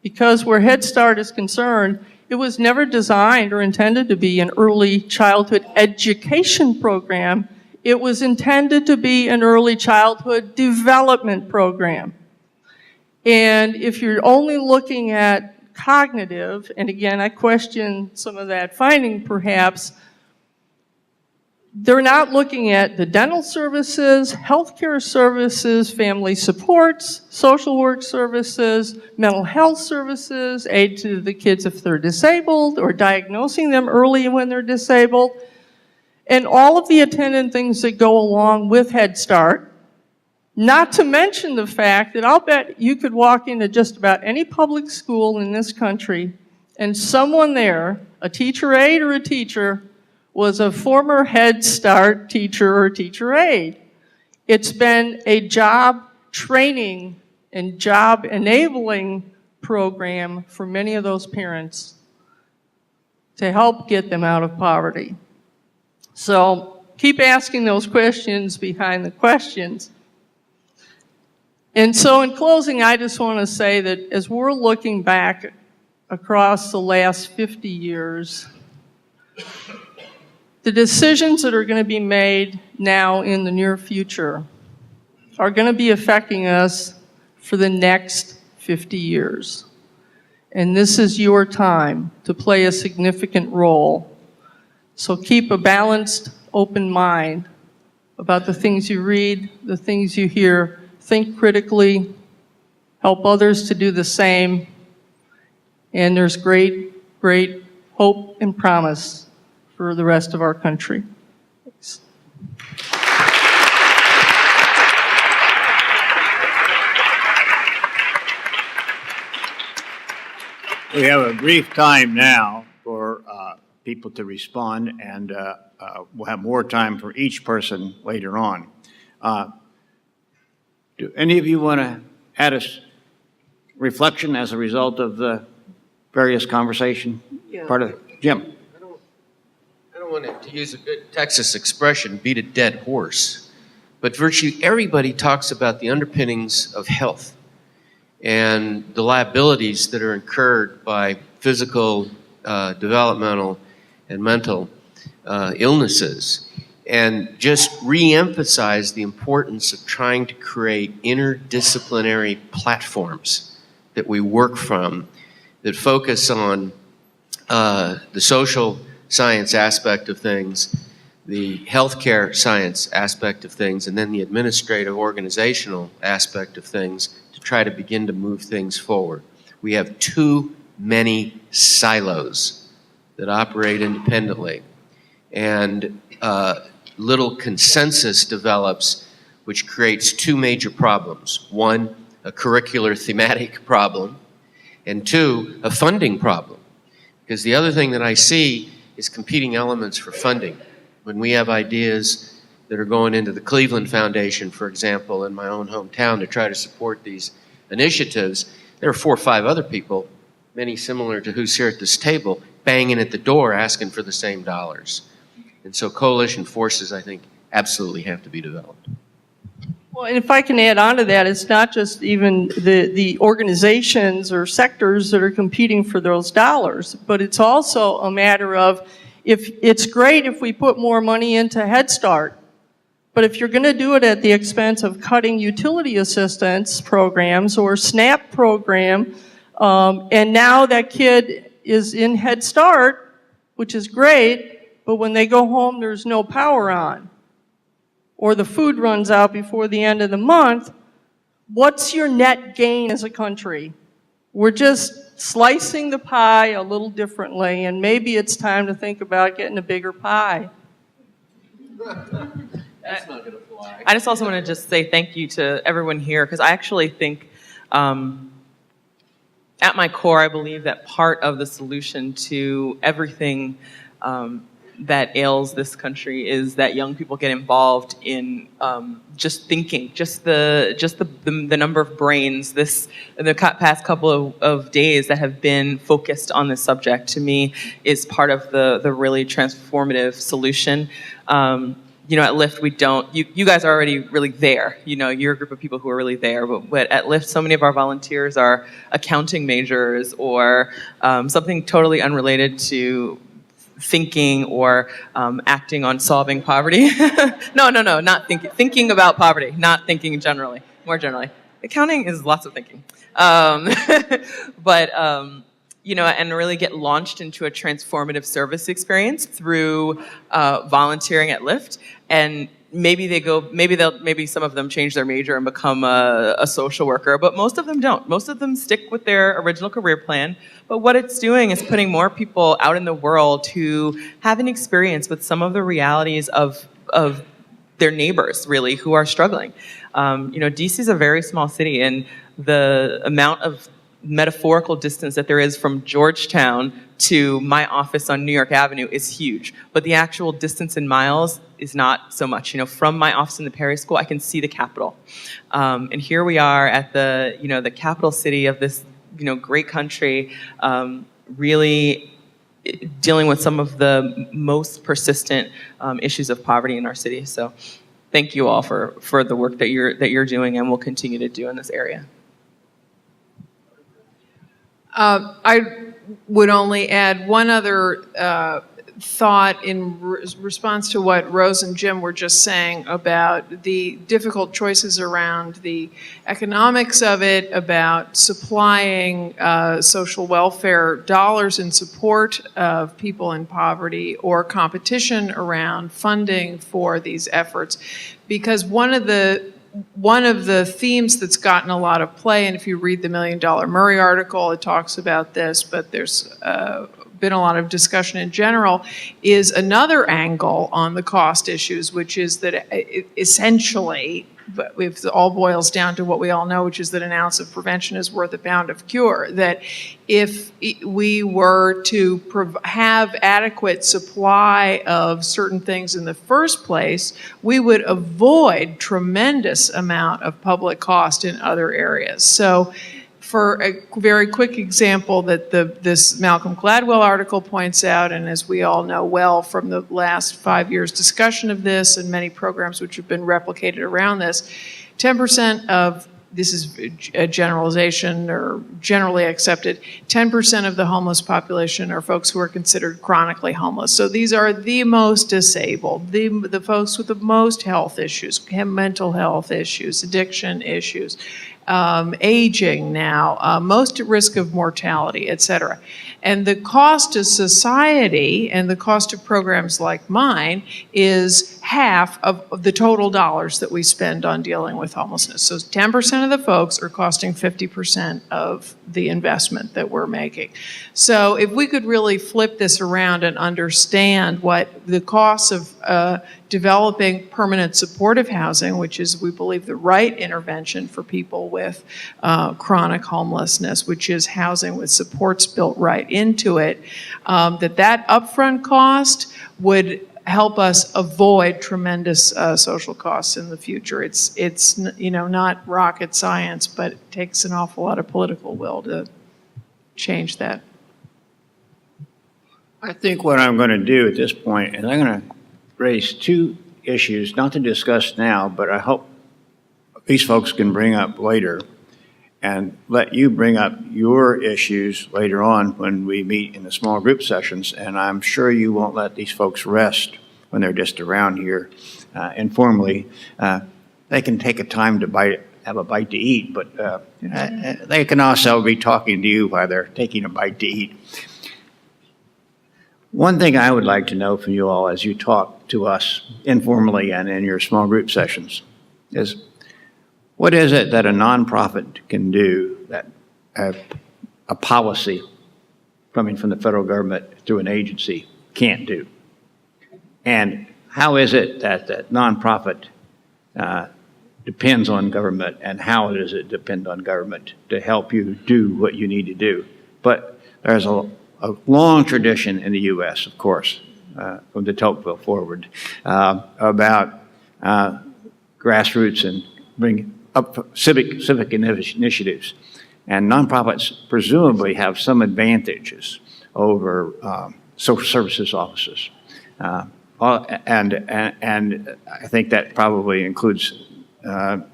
Because where Head Start is concerned, it was never designed or intended to be an early childhood education program. It was intended to be an early childhood development program. And if you're only looking at cognitive, and again, I question some of that finding perhaps, they're not looking at the dental services, healthcare services, family supports, social work services, mental health services, aid to the kids if they're disabled, or diagnosing them early when they're disabled, and all of the attendant things that go along with Head Start. Not to mention the fact that I'll bet you could walk into just about any public school in this country and someone there, a teacher aide or a teacher, was a former Head Start teacher or teacher aide. It's been a job training and job enabling program for many of those parents to help get them out of poverty. So keep asking those questions behind the questions. And so in closing, I just want to say that as we're looking back across the last 50 years, the decisions that are going to be made now in the near future are going to be affecting us for the next 50 years. And this is your time to play a significant role. So keep a balanced, open mind about the things you read, the things you hear. Think critically, help others to do the same. And there's great, great hope and promise for the rest of our country. Thanks. We have a brief time now for people to respond, and we'll have more time for each person later on. Do any of you want to add a reflection as a result of the various conversation? Yeah. Part of it? Jim? I don't want to use a good Texas expression, beat a dead horse, but virtually everybody talks about the underpinnings of health and the liabilities that are incurred by physical, developmental, and mental illnesses, and just re-emphasize the importance of trying to create interdisciplinary platforms that we work from that focus on the social science aspect of things, the healthcare science aspect of things, and then the administrative organizational aspect of things to try to begin to move things forward. We have too many silos that operate independently, and little consensus develops, which creates two major problems. One, a curricular thematic problem, and two, a funding problem. Because the other thing that I see is competing elements for funding. When we have ideas that are going into the Cleveland Foundation, for example, in my own hometown to try to support these initiatives, there are 4 or 5 other people, many similar to who's here at this table, banging at the door asking for the same dollars. And so coalition forces, I think, absolutely have to be developed. Well, and if I can add on to that, it's not just even the organizations or sectors that are competing for those dollars, but it's also a matter of, if it's great if we put more money into Head Start, but if you're going to do it at the expense of cutting utility assistance programs or SNAP program, and now that kid is in Head Start, which is great, but when they go home, there's no power on, or the food runs out before the end of the month, what's your net gain as a country? We're just slicing the pie a little differently, and maybe it's time to think about getting a bigger pie. That's not going to fly. I just also want to just say thank you to everyone here, because I actually think at my core, I believe that part of the solution to everything that ails this country is that young people get involved in just thinking, just the number of brains in the past couple of days that have been focused on this subject, to me, is part of the really transformative solution. at Lyft, we don't, you guys are already really there. You're a group of people who are really there. But at Lyft, so many of our volunteers are accounting majors or something totally unrelated to thinking or acting on solving poverty. No, not thinking. Thinking about poverty, not thinking generally, more generally. Accounting is lots of thinking. But, and really get launched into a transformative service experience through volunteering at Lyft. And maybe some of them change their major and become a social worker, but most of them don't. Most of them stick with their original career plan. But what it's doing is putting more people out in the world who have an experience with some of the realities of their neighbors, really, who are struggling. DC is a very small city, and the amount of metaphorical distance that there is from Georgetown to my office on New York Avenue is huge, but the actual distance in miles is not so much. From my office in the Perry School, I can see the Capitol, and here we are at the capital city of this great country, really dealing with some of the most persistent issues of poverty in our city. So, thank you all for the work that you're doing and will continue to do in this area. I would only add one other thought in response to what Rose and Jim were just saying about the difficult choices around the economics of it, about supplying social welfare dollars in support of people in poverty, or competition around funding for these efforts. Because one of the themes that's gotten a lot of play, and if you read the $1 Million Murray article, it talks about this, but there's been a lot of discussion in general, is another angle on the cost issues, which is that essentially, if it all boils down to what we all know, which is that an ounce of prevention is worth a pound of cure, that if we were to have adequate supply of certain things in the first place, we would avoid tremendous amount of public cost in other areas. So, for a very quick example that this Malcolm Gladwell article points out, and as we all know well from the last 5 years discussion of this and many programs which have been replicated around this, 10% of, this is a generalization or generally accepted, 10% of the homeless population are folks who are considered chronically homeless. So these are the most disabled, the folks with the most health issues, mental health issues, addiction issues, aging now, most at risk of mortality, et cetera. And the cost to society and the cost of programs like mine is half of the total dollars that we spend on dealing with homelessness. So 10% of the folks are costing 50% of the investment that we're making. So if we could really flip this around and understand what the costs of developing permanent supportive housing, which is, we believe, the right intervention for people with chronic homelessness, which is housing with supports built right into it, that upfront cost would help us avoid tremendous social costs in the future. It's not rocket science, but it takes an awful lot of political will to change that. I think what I'm going to do at this point is I'm going to raise two issues, not to discuss now, but I hope these folks can bring up later, and let you bring up your issues later on when we meet in the small group sessions. And I'm sure you won't let these folks rest when they're just around here informally. They can take a time to have a bite to eat, but they can also be talking to you while they're taking a bite to eat. One thing I would like to know from you all as you talk to us informally and in your small group sessions is, what is it that a nonprofit can do that a policy coming from the federal government through an agency can't do? And how is it that that nonprofit depends on government, and how does it depend on government to help you do what you need to do? But there's a long tradition in the U.S., of course, from de Tocqueville forward, about grassroots and bring up civic initiatives. And nonprofits presumably have some advantages over social services offices. And I think that probably includes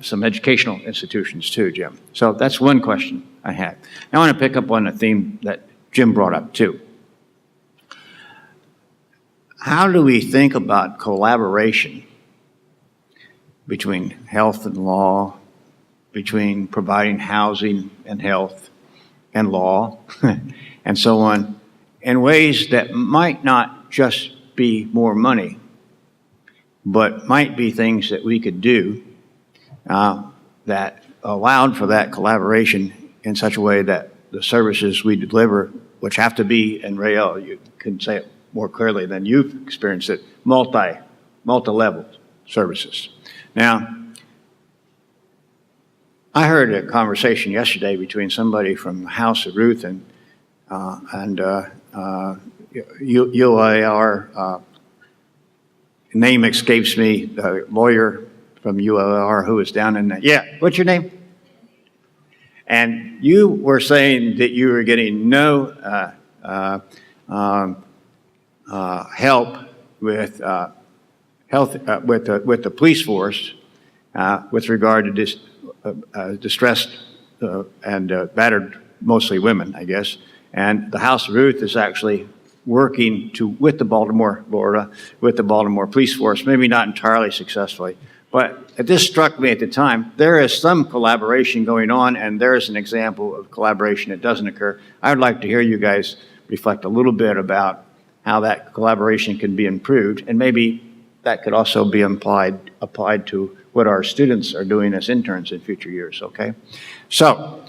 some educational institutions too, Jim. So that's one question I had. I want to pick up on a theme that Jim brought up too. How do we think about collaboration between health and law, between providing housing and health and law, and so on, in ways that might not just be more money, but might be things that we could do that allowed for that collaboration in such a way that the services we deliver, which have to be, and Raël, you can say it more clearly than you've experienced it, multi-level services. Now, I heard a conversation yesterday between somebody from the House of Ruth and UAR, name escapes me, the lawyer from UAR who was down in that. Yeah, what's your name? And you were saying that you were getting no help with health with the police force with regard to distressed and battered, mostly women, I guess. And the House of Ruth is actually working with the Baltimore police force, maybe not entirely successfully. But this struck me at the time. There is some collaboration going on, and there is an example of collaboration that doesn't occur. I would like to hear you guys reflect a little bit about how that collaboration can be improved, and maybe that could also be applied to what our students are doing as interns in future years, okay? So,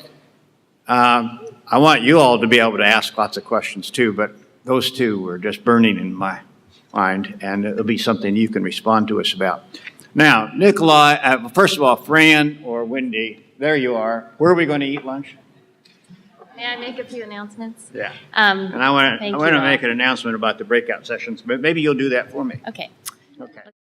I want you all to be able to ask lots of questions too, but those two were just burning in my mind, and it'll be something you can respond to us about. Now, Nikolai, first of all, Fran or Wendy, there you are. Where are we going to eat lunch? May I make a few announcements? Yeah. And I want to Thank you all. make an announcement about the breakout sessions, but maybe you'll do that for me. Okay. Okay.